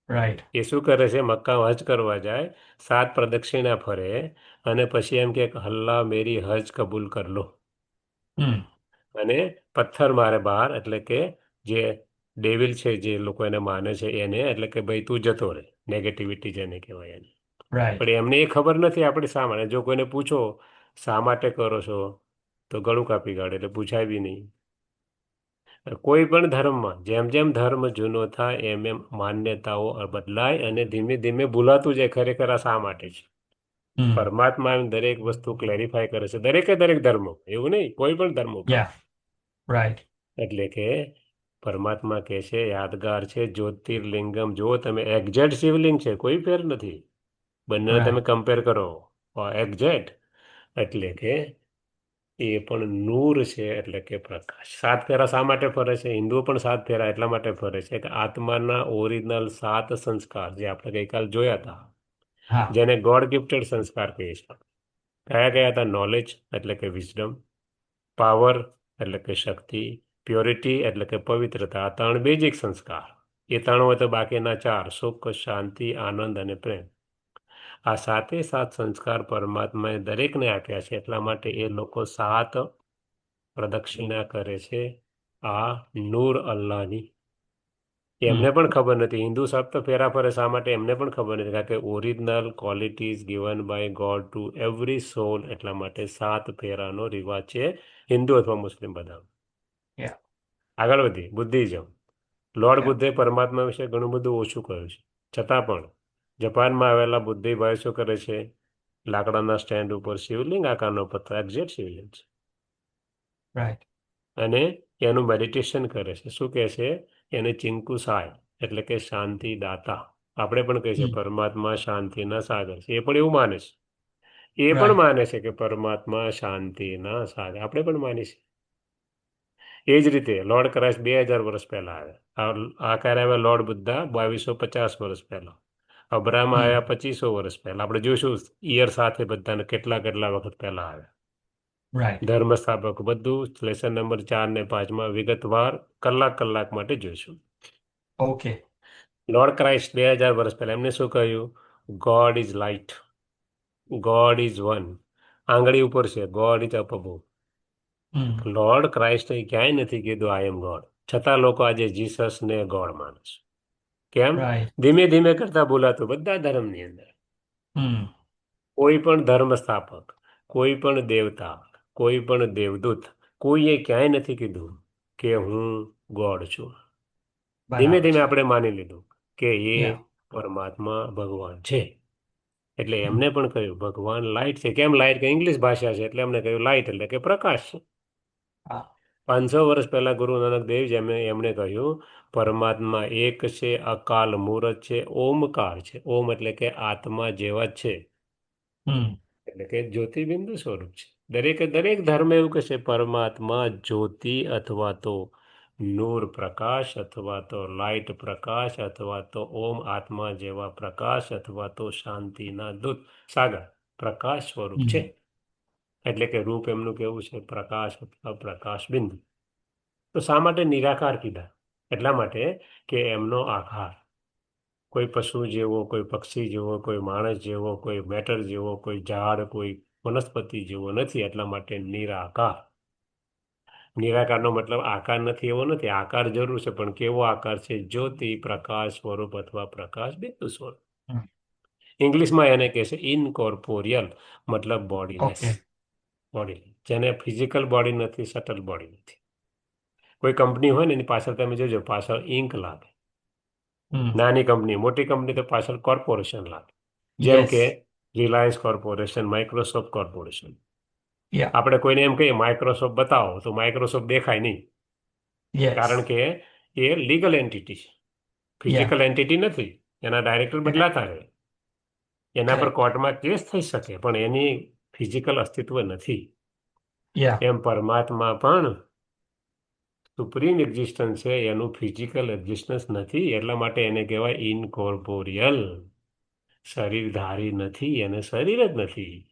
Right.
એ શું કરે છે? મક્કા હજ કરવા જાય, 7 પ્રદક્ષિણા ફરે, અને પછી એમ કે અલ્લાહ મેરી હજ કબૂલ કર લો,
Mm.
અને પથ્થર મારે બહાર, એટલે કે જે ડેવિલ છે, જે લોકો એને માને છે એને, એટલે કે ભાઈ તું જતો રહે, નેગેટિવિટી જેને કહેવાય એને.
Right.
પણ એમને એ ખબર નથી આપણે શા માટે. જો કોઈને પૂછો શા માટે કરો છો, તો ગળું કાપી કાઢે, એટલે પૂછાય બી નહીં. કોઈ પણ ધર્મમાં જેમ જેમ ધર્મ જૂનો થાય એમ એમ માન્યતાઓ બદલાય, અને ધીમે ધીમે ભૂલાતું જાય ખરેખર આ શા માટે છે.
Mm.
પરમાત્મા એમ દરેક વસ્તુ ક્લેરિફાય કરે છે, દરેકે દરેક ધર્મો, એવું નહીં કોઈ પણ ધર્મ ઉપર.
Yeah. Right.
એટલે કે પરમાત્મા કહે છે યાદગાર છે જ્યોતિર્લિંગમ. જુઓ તમે, એક્ઝેક્ટ શિવલિંગ છે, કોઈ ફેર નથી. બંનેને તમે
Right.
કમ્પેર કરો, એક્ઝેક્ટ. એટલે કે એ પણ નૂર છે, એટલે કે પ્રકાશ. 7 ફેરા શા માટે ફરે છે? હિન્દુઓ પણ 7 ફેરા એટલા માટે ફરે છે કે આત્માના ઓરિજિનલ 7 સંસ્કાર, જે આપણે ગઈકાલ જોયા હતા,
હા.
જેને ગોડ ગિફ્ટેડ સંસ્કાર કહીએ છીએ. કયા કયા હતા? નોલેજ એટલે કે વિઝડમ, પાવર એટલે કે શક્તિ, પ્યોરિટી એટલે કે પવિત્રતા. આ 3 બેઝિક સંસ્કાર. એ 3 હોય તો બાકીના 4 સુખ, શાંતિ, આનંદ અને પ્રેમ. આ 7 સંસ્કાર પરમાત્માએ દરેકને આપ્યા છે. એટલા માટે એ લોકો 7 પ્રદક્ષિણા કરે છે આ નૂર અલ્લાહની. એમને
Mm.
પણ ખબર નથી. હિન્દુ 7 ફેરા ફરે શા માટે? એમને પણ ખબર નથી. કારણ કે original qualities given by God to every soul. એટલા માટે 7 ફેરાનો રિવાજ છે હિન્દુ અથવા મુસ્લિમ બધા.
Yeah.
આગળ વધી બુદ્ધિઝમ. Lord
Yeah.
બુદ્ધે પરમાત્મા વિશે ઘણું બધું ઓછું કહ્યું છે. છતાં પણ જાપાનમાં આવેલા બુદ્ધિભાઈ શું કરે છે? લાકડાના સ્ટેન્ડ ઉપર શિવલિંગ આકારનો પથ્થર, એક્ઝેક્ટ શિવલિંગ છે,
Right.
અને એનું મેડિટેશન કરે છે. શું કહે છે? એને ચિંકુ સાય, એટલે કે શાંતિ દાતા. આપણે પણ કહીએ છીએ
Mm.
પરમાત્મા શાંતિના સાગર છે. એ પણ એવું માને છે. એ પણ
Right.
માને છે કે પરમાત્મા શાંતિના સાગર. આપણે પણ માની છે. એ જ રીતે લોર્ડ ક્રાઇસ્ટ 2000 વર્ષ પહેલા આવ્યા. આકાર આવ્યા લોર્ડ બુદ્ધા 2250 વર્ષ પહેલા. Abraham
Mm.
આવ્યા 2500 વર્ષ પહેલા. આપણે જોઈશું ઈયર સાથે બધાને કેટલા કેટલા વખત પહેલા આવ્યા.
Right.
ધર્મ સ્થાપક બધું લેસન નંબર 4 ને 5માં વિગતવાર કલાક કલાક માટે જોઈશું.
Okay.
લોર્ડ ક્રાઇસ્ટ 2000 વર્ષ પહેલા એમને શું કહ્યું? God is light, God is one. આંગળી ઉપર છે God is up above.
Mm.
Lord ક્રાઇસ્ટે ક્યાંય નથી કીધું આઈ એમ ગોડ. છતાં લોકો આજે જીસસને ગોડ માને છે. કેમ?
Right.
ધીમે ધીમે કરતા બોલાતું બધા ધર્મની અંદર
Mm.
કોઈ પણ ધર્મ સ્થાપક, કોઈ પણ દેવતા, કોઈ પણ દેવદૂત, કોઈએ ક્યાંય નથી કીધું કે હું ગોડ છું. ધીમે
બરાબર
ધીમે
છે.
આપણે માની લીધું કે એ
Yeah.
પરમાત્મા ભગવાન છે. એટલે
Mm.
એમને પણ કહ્યું ભગવાન લાઇટ છે. કેમ લાઇટ? કે ઇંગ્લિશ ભાષા છે એટલે એમને કહ્યું લાઇટ એટલે કે પ્રકાશ છે.
Ah.
500 વર્ષ પહેલા ગુરુ નાનક દેવજી એમણે કહ્યું પરમાત્મા એક છે, અકાલ મૂરત છે, ઓમકાર છે. ઓમ એટલે કે આત્મા જેવા જ છે,
Mm.
એટલે કે જ્યોતિબિંદુ સ્વરૂપ છે. દરેક ધર્મ એવું કહેશે પરમાત્મા જ્યોતિ અથવા તો નૂર પ્રકાશ અથવા તો લાઇટ પ્રકાશ અથવા તો ઓમ આત્મા જેવા પ્રકાશ અથવા તો શાંતિના દૂત સાગર પ્રકાશ સ્વરૂપ છે.
Mm.
એટલે કે રૂપ એમનું કેવું છે? પ્રકાશ અથવા પ્રકાશ બિંદુ. તો શા માટે નિરાકાર કીધા? એટલા માટે કે એમનો આકાર કોઈ પશુ જેવો, કોઈ પક્ષી જેવો, કોઈ માણસ જેવો, કોઈ મેટર જેવો, કોઈ ઝાડ, કોઈ વનસ્પતિ જેવો નથી. એટલા માટે નિરાકાર. નિરાકારનો મતલબ આકાર નથી એવો નથી. આકાર જરૂર છે પણ કેવો આકાર છે? જ્યોતિ પ્રકાશ સ્વરૂપ અથવા પ્રકાશ બિંદુ સ્વરૂપ.
Mm.
ઇંગ્લિશમાં એને કહે છે ઇનકોર્પોરિયલ, મતલબ બોડીલેસ.
Okay.
બોડી જેને ફિઝિકલ બોડી નથી, સટલ બોડી નથી. કોઈ કંપની હોય ને એની પાછળ તમે જોજો પાછળ ઇંક લાગે.
Mm.
નાની કંપની, મોટી કંપની તો પાછળ કોર્પોરેશન લાગે. જેમ કે
Yes.
Reliance corporation, Microsoft corporation.
Yeah.
આપણે કોઈને એમ કહીએ માઇક્રોસોફ્ટ બતાવો તો માઇક્રોસોફ્ટ દેખાય નહીં, કારણ
Yes.
કે એ લીગલ એન્ટિટી છે,
Yeah.
ફિઝિકલ એન્ટિટી નથી. એના ડાયરેક્ટર
Correct.
બદલાતા રહે, એના પર
Correct.
કોર્ટમાં કેસ થઈ શકે પણ એની ફિઝિકલ અસ્તિત્વ નથી.
Yeah.
એમ પરમાત્મા પણ સુપ્રીમ એક્ઝિસ્ટન્સ છે, એનું ફિઝિકલ એક્ઝિસ્ટન્સ નથી. એટલા માટે એને કહેવાય ઇનકોર્પોરિયલ. શરીરધારી નથી, એને શરીર જ નથી.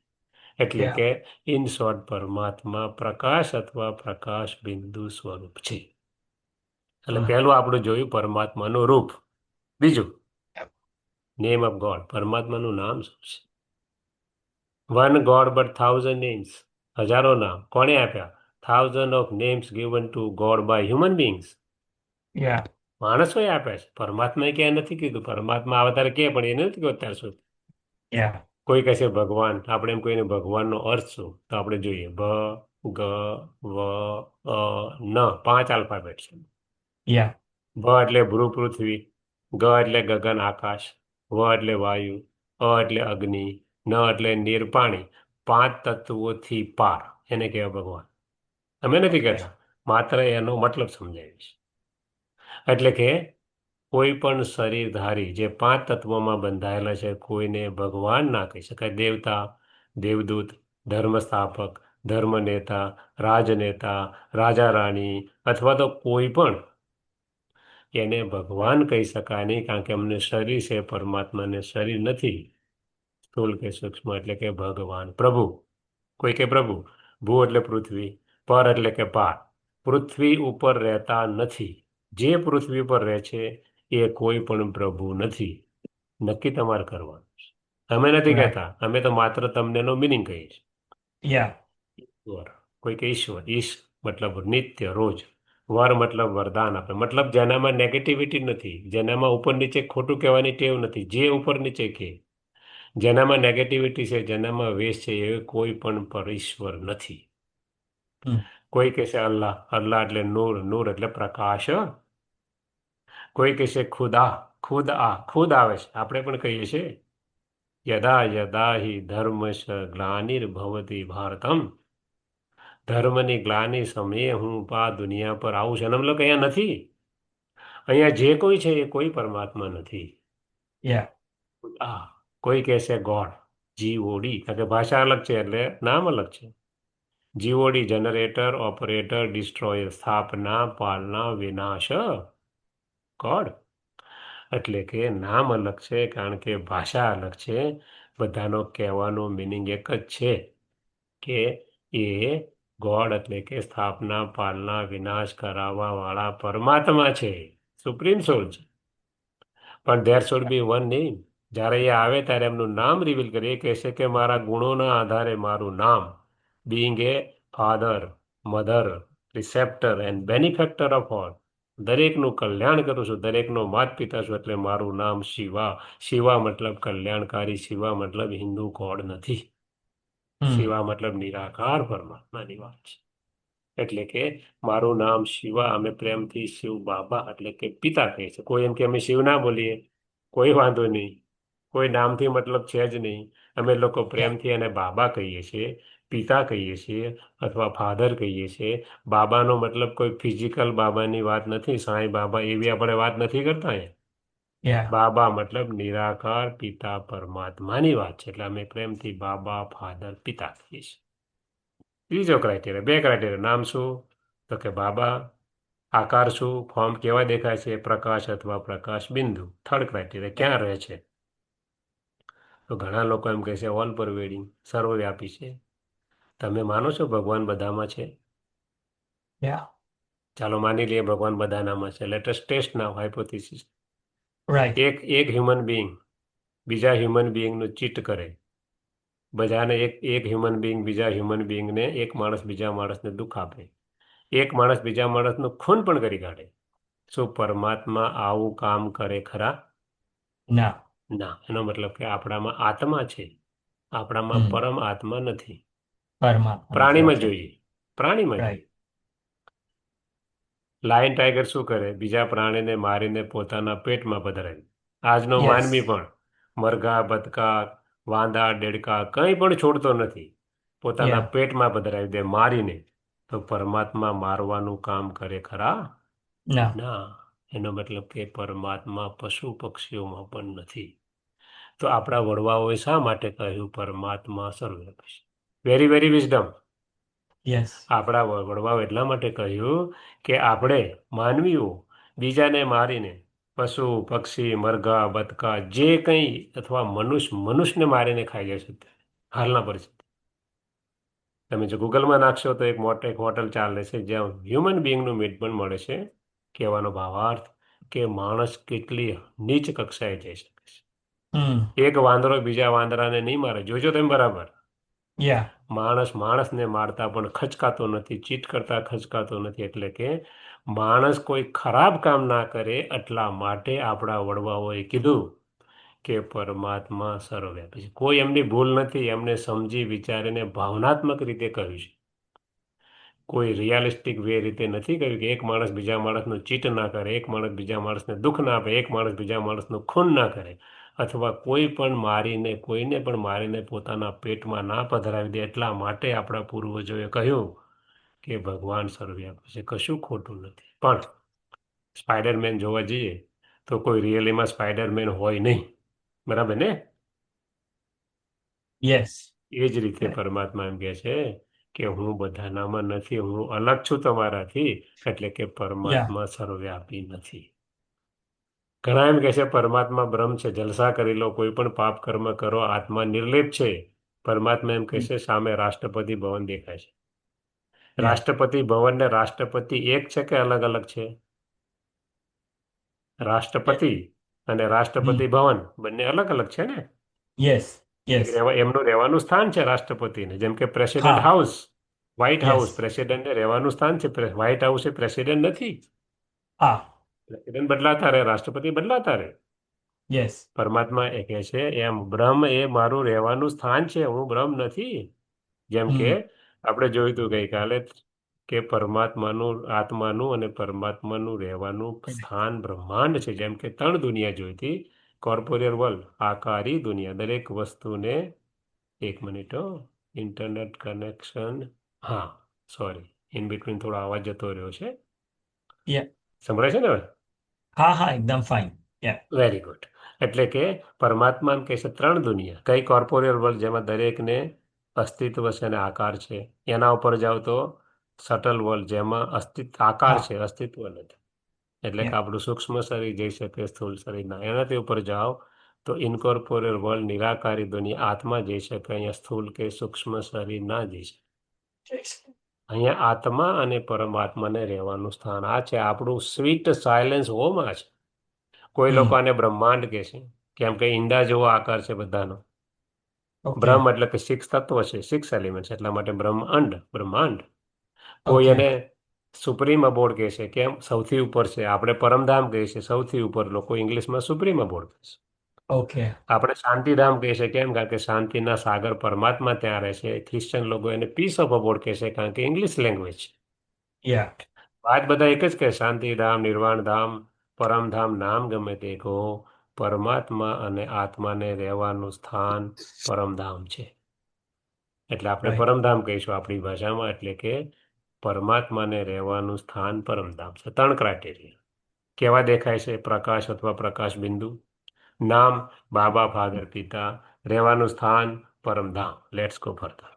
એટલે
Yeah.
કે ઇન શોર્ટ પરમાત્મા પ્રકાશ અથવા પ્રકાશ બિંદુ સ્વરૂપ છે. એટલે
Mm.
પહેલું આપણે જોયું પરમાત્માનું રૂપ. બીજું
Yep.
Name of God. પરમાત્માનું નામ શું છે? One God but thousand names. હજારો નામ કોણે આપ્યા? Thousand of names given to God by human beings.
Yeah.
માણસોએ આપ્યા છે. પરમાત્માએ ક્યાંય નથી કીધું. પરમાત્મા અવતાર કે પણ એને નથી કહ્યું અત્યાર સુધી.
Yeah.
કોઈ કહેશે ભગવાન, આપણે એમ કહીને ભગવાનનો અર્થ શું? તો આપણે જોઈએ ભ, ગ, વ, અ, ન. 5 આલ્ફાબેટ છે.
Yeah.
ભ એટલે ભ્રુ પૃથ્વી, ગ એટલે ગગન આકાશ, વ એટલે વાયુ, અ એટલે અગ્નિ, ન એટલે નીર પાણી. 5 તત્વોથી પાર એને કહેવાય ભગવાન. અમે નથી
Okay.
કહેતા, માત્ર એનો મતલબ સમજાવીશ. એટલે કે કોઈ પણ શરીરધારી જે 5 તત્વોમાં બંધાયેલા છે કોઈને ભગવાન ના કહી શકાય. દેવતા, દેવદૂત, ધર્મસ્થાપક, ધર્મનેતા, રાજનેતા, રાજા રાણી અથવા તો કોઈ પણ એને ભગવાન કહી શકાય નહીં, કારણ કે અમને શરીર છે, પરમાત્માને શરીર નથી. સ્થૂળ કે સૂક્ષ્મ એટલે કે ભગવાન. પ્રભુ, કોઈ કે પ્રભુ. ભૂ એટલે પૃથ્વી, પર એટલે કે પાર. પૃથ્વી ઉપર રહેતા નથી. જે પૃથ્વી પર રહે છે એ કોઈ પણ પ્રભુ નથી. નક્કી તમારે કરવાનું છે. અમે નથી
Right.
કહેતા, અમે તો માત્ર તમને એનો મિનિંગ કહીએ છીએ.
Yeah.
ઈશ્વર, કોઈ કે ઈશ્વર, ઈશ મતલબ નિત્ય, રોજ. વર મતલબ વરદાન આપે, મતલબ જેનામાં નેગેટિવિટી નથી, જેનામાં ઉપર નીચે ખોટું કહેવાની ટેવ નથી, જે ઉપર નીચે કે જેનામાં નેગેટિવિટી છે, જેનામાં વેશ છે, એ કોઈ પણ પર ઈશ્વર નથી.
Mm.
કોઈ કહેશે અલ્લાહ, અલ્લાહ એટલે નૂર, નૂર એટલે પ્રકાશ. કોઈ કહેશે ખુદા, ખુદ આ, ખુદ આવે છે, આપણે પણ કહીએ છીએ યદા યદા હિ ધર્મશ ગ્લાનિર્ભવતિ ભારતમ. ધર્મની ગ્લાનિ સમયે હું આ દુનિયા પર આવું છું. અને મતલબ અહીંયા નથી, અહીંયા જે કોઈ છે એ કોઈ પરમાત્મા નથી.
Yeah.
આ કોઈ કહેશે ગોડ, જીઓડી, કારણ કે ભાષા અલગ છે એટલે નામ અલગ છે. જીઓડી જનરેટર, ઓપરેટર, ડિસ્ટ્રોયર, સ્થાપના, પાલના, વિનાશ, ગોડ. એટલે કે નામ અલગ છે કારણ કે ભાષા અલગ છે. બધાનો કહેવાનો મિનિંગ એક જ છે કે એ ગોડ એટલે કે સ્થાપના, પાલના, વિનાશ કરાવવા વાળા પરમાત્મા છે, સુપ્રીમ સોલ છે. પણ there should be one name. જ્યારે એ આવે ત્યારે એમનું નામ રિવીલ કરે. એ કહેશે કે મારા ગુણોના આધારે મારું નામ, being a father, mother, receptor and benefactor of all, દરેકનું કલ્યાણ કરું છું, દરેકનો માત પિતા છું, એટલે મારું નામ શિવા. શિવા મતલબ કલ્યાણકારી, શિવા મતલબ હિન્દુ ગોડ નથી.
Hmm.
શિવા મતલબ નિરાકાર પરમાત્માની વાત છે. એટલે કે મારું નામ શિવા, અમે પ્રેમથી શિવ બાબા એટલે કે પિતા કહીએ છીએ. કોઈ એમ કે અમે શિવ ના બોલીએ, કોઈ વાંધો નહીં, કોઈ નામથી મતલબ છે જ નહીં. અમે લોકો
Yeah.
પ્રેમથી એને બાબા કહીએ છીએ, પિતા કહીએ છીએ, અથવા ફાધર કહીએ છીએ. બાબાનો મતલબ કોઈ ફિઝિકલ બાબાની વાત નથી, સાંઈ બાબા એવી આપણે વાત નથી કરતા અહીંયા.
Yeah.
બાબા મતલબ નિરાકાર પિતા પરમાત્માની વાત છે. એટલે અમે પ્રેમથી બાબા, ફાધર, પિતા કહીએ છીએ. ત્રીજો ક્રાઇટેરિયા, બે ક્રાઇટેરિયા. નામ શું? તો કે બાબા. આકાર શું? ફોર્મ કેવા દેખાય છે? પ્રકાશ અથવા પ્રકાશ બિંદુ. Third criteria,
Yeah.
ક્યાં રહે છે? તો ઘણા લોકો એમ કહે છે ઓલ પરવેડિંગ, સર્વવ્યાપી છે. તમે માનો છો ભગવાન બધામાં છે?
Yeah.
ચાલો માની લઈએ ભગવાન બધાનામાં છે. લેટ અસ ટેસ્ટ નાઉ હાઇપોથિસિસ.
Right.
એક હ્યુમન બીઈંગ બીજા હ્યુમન બીઈંગનું ચીટ કરે. બધાને એક હ્યુમન બીઈંગ બીજા હ્યુમન બીઈંગને, એક માણસ બીજા માણસને દુઃખ આપે, એક માણસ બીજા માણસનું ખૂન પણ કરી કાઢે. શું પરમાત્મા આવું કામ કરે ખરા?
No.
ના. એનો મતલબ કે આપણામાં આત્મા છે, આપણામાં
Hmm.
પરમ આત્મા નથી.
પરમાત્મા નથી.
પ્રાણીમાં
Okay.
જોઈએ, પ્રાણીમાં
Right.
જોઈએ. લાયન ટાઈગર શું કરે? બીજા પ્રાણીને મારીને પોતાના પેટમાં પધરાવે. આજનો
Yes.
માનવી પણ મરઘા, બતકા, વાંદા, દેડકા કંઈ પણ છોડતો નથી, પોતાના
Yeah.
પેટમાં પધરાવી દે મારીને. તો પરમાત્મા મારવાનું કામ કરે ખરા?
No.
ના. એનો મતલબ કે પરમાત્મા પશુ પક્ષીઓમાં પણ નથી. તો આપણા વડવાઓએ શા માટે કહ્યું પરમાત્મા સર્વવ્યાપી છે? Very very wisdom.
Yes.
આપણા વડવાઓ એટલા માટે કહ્યું કે આપણે માનવીઓ બીજાને મારીને, પશુ, પક્ષી, મરઘા, બતકા જે કંઈ, અથવા મનુષ્યને મારીને ખાઈ જાય છે હાલના પરિસ્થિતિ. તમે જો ગૂગલમાં નાખશો તો એક હોટલ ચાલે છે જ્યાં હ્યુમન બીઈંગનું મીટ પણ મળે છે. કહેવાનો ભાવાર્થ કે માણસ કેટલી નીચ કક્ષાએ જઈ શકે છે.
Hmm.
એક વાંદરો બીજા વાંદરાને નહીં મારે, જોજો તમે બરાબર.
Yeah.
માણસને મારતા પણ ખચકાતો નથી, ચીટ કરતા ખચકાતો નથી. એટલે કે માણસ કોઈ ખરાબ કામ ના કરે એટલા માટે આપણા વડવાઓએ કીધું કે પરમાત્મા સર્વવ્યાપી છે. કોઈ એમની ભૂલ નથી, એમને સમજી વિચારીને ભાવનાત્મક રીતે કહ્યું છે. કોઈ રિયાલિસ્ટિક વે રીતે નથી કહ્યું કે એક માણસ બીજા માણસનું ચીટ ના કરે, એક માણસ બીજા માણસને દુઃખ ના આપે, એક માણસ બીજા માણસનું ખૂન ના કરે, અથવા કોઈ પણ મારીને, કોઈને પણ મારીને પોતાના પેટમાં ના પધરાવી દે. એટલા માટે આપણા પૂર્વજોએ કહ્યું કે ભગવાન સર્વવ્યાપી છે. કશું ખોટું નથી. પણ સ્પાઈડરમેન જોવા જઈએ તો કોઈ રિયલીમાં સ્પાઈડરમેન હોય નહીં. બરાબર ને?
Yes.
એ જ રીતે
Correct.
પરમાત્મા એમ કહે છે કે હું બધાનામાં નથી, હું અલગ છું તમારાથી. એટલે કે
Yeah.
પરમાત્મા સર્વવ્યાપી નથી. ઘણા એમ કહે છે પરમાત્મા બ્રહ્મ છે, જલસા કરી લો, કોઈ પણ પાપ કર્મ કરો, આત્મા નિર્લેપ છે. પરમાત્મા એમ કહે
Hmm.
છે સામે રાષ્ટ્રપતિ ભવન દેખાય છે.
Yeah.
રાષ્ટ્રપતિ ભવન ને રાષ્ટ્રપતિ એક છે કે અલગ અલગ છે?
Yeah.
રાષ્ટ્રપતિ અને
Hmm.
રાષ્ટ્રપતિ ભવન બંને અલગ અલગ છે ને?
Yes. Yes.
એમનું રહેવાનું સ્થાન છે રાષ્ટ્રપતિને. જેમ કે president
Ha.
House, white house,
Yes.
પ્રેસિડેન્ટને રહેવાનું સ્થાન છે. વ્હાઈટ હાઉસ એ પ્રેસિડેન્ટ નથી.
Ha.
પ્રેસિડેન્ટ બદલાતા રહે, રાષ્ટ્રપતિ બદલાતા રહે.
Yes.
પરમાત્મા એ કહે છે એમ બ્રહ્મ એ મારું રહેવાનું સ્થાન છે, હું બ્રહ્મ નથી. જેમ કે
Hmm.
આપણે જોયું હતું ગઈકાલે કે પરમાત્માનું, આત્માનું અને પરમાત્માનું રહેવાનું
Correct.
સ્થાન બ્રહ્માંડ છે. જેમ કે ત્રણ દુનિયા જોઈ હતી. કોર્પોરિયલ વર્લ્ડ, આકારી દુનિયા, દરેક વસ્તુને, એક મિનિટ, ઇન્ટરનેટ કનેક્શન, હા સોરી, ઇન બિટવીન થોડો અવાજ જતો રહ્યો છે.
Yeah.
સંભળાય છે ને હવે?
Ha ha. એકદમ fine. Yeah.
Very good. એટલે કે પરમાત્મા એમ કહે છે ત્રણ દુનિયા. કઈ? કોર્પોરિયલ વર્લ્ડ, જેમાં દરેકને અસ્તિત્વ છે અને આકાર છે. એના ઉપર જાઓ તો સટલ વર્લ્ડ, જેમાં આકાર
Ha.
છે, અસ્તિત્વ નથી. એટલે કે
Yeah.
આપણું સૂક્ષ્મ શરીર જઈ શકે, સ્થૂળ શરીર ના. એનાથી ઉપર જાઓ તો ઇનકોર્પોરિયલ વર્લ્ડ, નિરાકારી દુનિયા, આત્મા જઈ શકે. અહીંયા સ્થૂળ કે સૂક્ષ્મ શરીર ના જઈ શકે.
Yes.
અહીંયા આત્મા અને પરમાત્માને રહેવાનું સ્થાન આ છે. આપણું સ્વીટ સાયલેન્સ હોમ આ છે. કોઈ લોકો
Hmm.
આને બ્રહ્માંડ કહે છે, કેમ કે ઈંડા જેવો આકાર છે બધાનો.
Okay.
બ્રહ્મ એટલે કે 6 તત્વો છે, 6 એલિમેન્ટ્સ, એટલા માટે બ્રહ્માંડ. કોઈ
Okay.
એને સુપ્રીમ અબોર્ડ કહે છે, કેમ સૌથી ઉપર છે. આપણે પરમધામ કહીએ છીએ, સૌથી ઉપર. લોકો ઇંગ્લિશમાં સુપ્રીમ અબોર્ડ કહે છે.
Okay.
આપણે શાંતિધામ કહે છે, કેમ? કારણ કે શાંતિના સાગર પરમાત્મા ત્યાં રહે છે. ખ્રિશ્ચન લોકો એને પીસ ઓફ અબોર્ડ કહે છે, કારણ કે ઇંગ્લિશ લેંગ્વેજ છે.
Yeah.
વાત બધા એક જ કે શાંતિધામ, નિર્વાણધામ, પરમધામ, નામ ગમે તે કહો, પરમાત્મા અને આત્માને રહેવાનું સ્થાન પરમધામ છે. એટલે આપણે
Right.
પરમધામ કહીશું આપણી ભાષામાં, એટલે કે પરમાત્માને રહેવાનું સ્થાન પરમધામ છે. 3 ક્રાઇટેરિયા. કેવા દેખાય છે? પ્રકાશ અથવા પ્રકાશ બિંદુ. નામ બાબા, ફાધર, પિતા. રહેવાનું સ્થાન પરમધામ. Let's go further.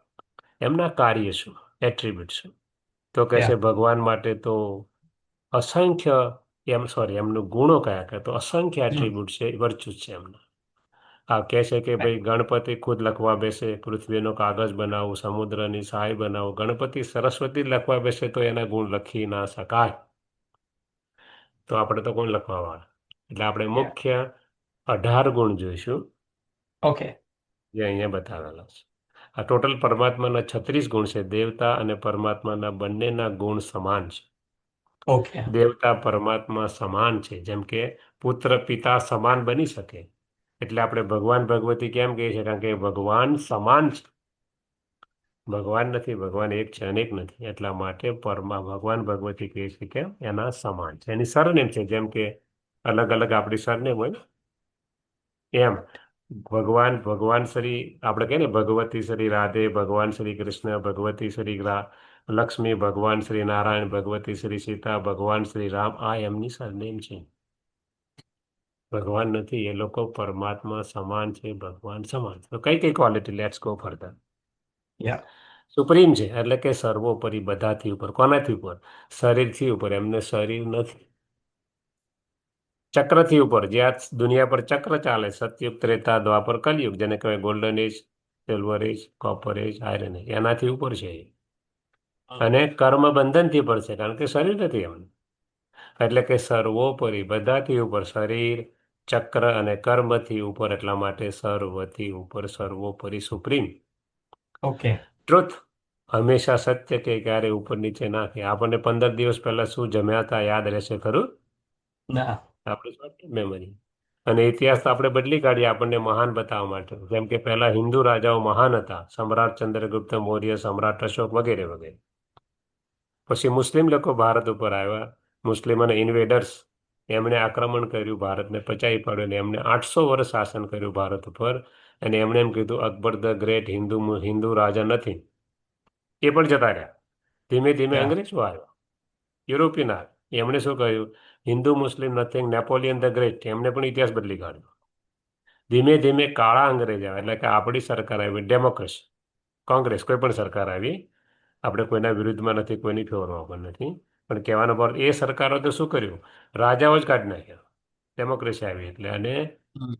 એમના કાર્ય શું? એટ્રીબ્યુટ શું? તો કહે છે
Yeah.
ભગવાન માટે તો અસંખ્ય, એમનું ગુણો કયા કહે તો અસંખ્ય
Hmm.
એટ્રીબ્યુટ છે, વર્ચ્યુસ છે એમના. આ કહે છે કે
Right.
ભાઈ ગણપતિ ખુદ લખવા બેસે, પૃથ્વીનો કાગજ બનાવો, સમુદ્રની સહાય બનાવો. ગણપતિ સરસ્વતી લખવા બેસે તો એના ગુણ લખી ના શકાય. તો આપણે તો કોણ લખવા વાળા? એટલે આપણે
Yeah.
મુખ્ય 18 ગુણ જોઈશું,
Okay.
જે અહીંયા બતાવેલા છે. આ ટોટલ પરમાત્માના 36 ગુણ છે. દેવતા અને પરમાત્માના બંનેના ગુણ સમાન છે.
Okay.
દેવતા પરમાત્મા સમાન છે, જેમ કે પુત્ર પિતા સમાન બની શકે. એટલે આપણે ભગવાન ભગવતી કેમ કહીએ છીએ? કારણ કે ભગવાન સમાન છે. ભગવાન નથી, ભગવાન એક છે, અનેક નથી. એટલા માટે ભગવાન ભગવતી કહીએ છીએ, કેમ? એના સમાન છે. એની સરનેમ છે, જેમ કે અલગ અલગ આપણી સરનેમ હોય ને, એમ ભગવાન શ્રી આપણે કહીએ ને, ભગવતી શ્રી રાધે, ભગવાન શ્રી કૃષ્ણ, ભગવતી શ્રી લક્ષ્મી, ભગવાન શ્રી નારાયણ, ભગવતી શ્રી સીતા, ભગવાન શ્રી રામ. આ એમની સરનેમ છે. ભગવાન નથી, એ લોકો પરમાત્મા સમાન છે, ભગવાન સમાન છે. તો કઈ કઈ quality? Let's go further.
Yeah.
Supreme છે, એટલે કે સર્વોપરી, બધાથી ઉપર. કોનાથી ઉપર? શરીરથી ઉપર. એમને શરીર નથી. ચક્રથી ઉપર, જે આ દુનિયા પર ચક્ર ચાલે, સતયુગ, ત્રેતા, દ્વાપર, કલયુગ, જેને કહેવાય ગોલ્ડન એજ, સિલ્વર એજ, કોપર એજ, આયરન એજ, એનાથી ઉપર છે. અને કર્મ બંધનથી પર છે, કારણ કે શરીર નથી એમને. એટલે કે સર્વોપરી, બધાથી ઉપર, શરીર, ચક્ર અને કર્મથી ઉપર. એટલા માટે સર્વથી ઉપર, સર્વોપરી, સુપ્રીમ.
Okay.
ટ્રુથ, હંમેશા સત્ય, કે ક્યારે ઉપર નીચે ના કે. આપણને 15 દિવસ પહેલા શું જમ્યા હતા યાદ રહેશે ખરું?
Nah.
આપણે શોર્ટ મેમરી. અને ઇતિહાસ તો આપણે બદલી કાઢીએ આપણને મહાન બતાવવા માટે. જેમ કે પહેલા હિન્દુ રાજાઓ મહાન હતા, સમ્રાટ ચંદ્રગુપ્ત મૌર્ય, સમ્રાટ અશોક વગેરે વગેરે. પછી મુસ્લિમ લોકો ભારત ઉપર આવ્યા, મુસ્લિમ અને ઇન્વેડર્સ. એમણે આક્રમણ કર્યું, ભારતને પચાવી પાડ્યું, અને એમણે 800 વર્ષ શાસન કર્યું ભારત ઉપર. અને એમણે એમ કીધું અકબર ધ ગ્રેટ હિન્દુ રાજા નથી. એ પણ જતા રહ્યા. ધીમે ધીમે
Yeah.
અંગ્રેજો આવ્યા, યુરોપિયન આવ્યા. એમણે શું કહ્યું? હિન્દુ મુસ્લિમ નથિંગ, નેપોલિયન ધ ગ્રેટ. એમણે પણ ઇતિહાસ બદલી કાઢ્યો. ધીમે ધીમે કાળા અંગ્રેજ આવ્યા, એટલે કે આપણી સરકાર આવી, ડેમોક્રેસી, કોંગ્રેસ, કોઈ પણ સરકાર આવી. આપણે કોઈના વિરુદ્ધમાં નથી, કોઈની ફેવરમાં પણ નથી. પણ કહેવાનો ભાવ, એ સરકારો તો શું કર્યું? રાજાઓ જ કાઢી નાખ્યા. ડેમોક્રેસી આવી એટલે, અને
Hmm.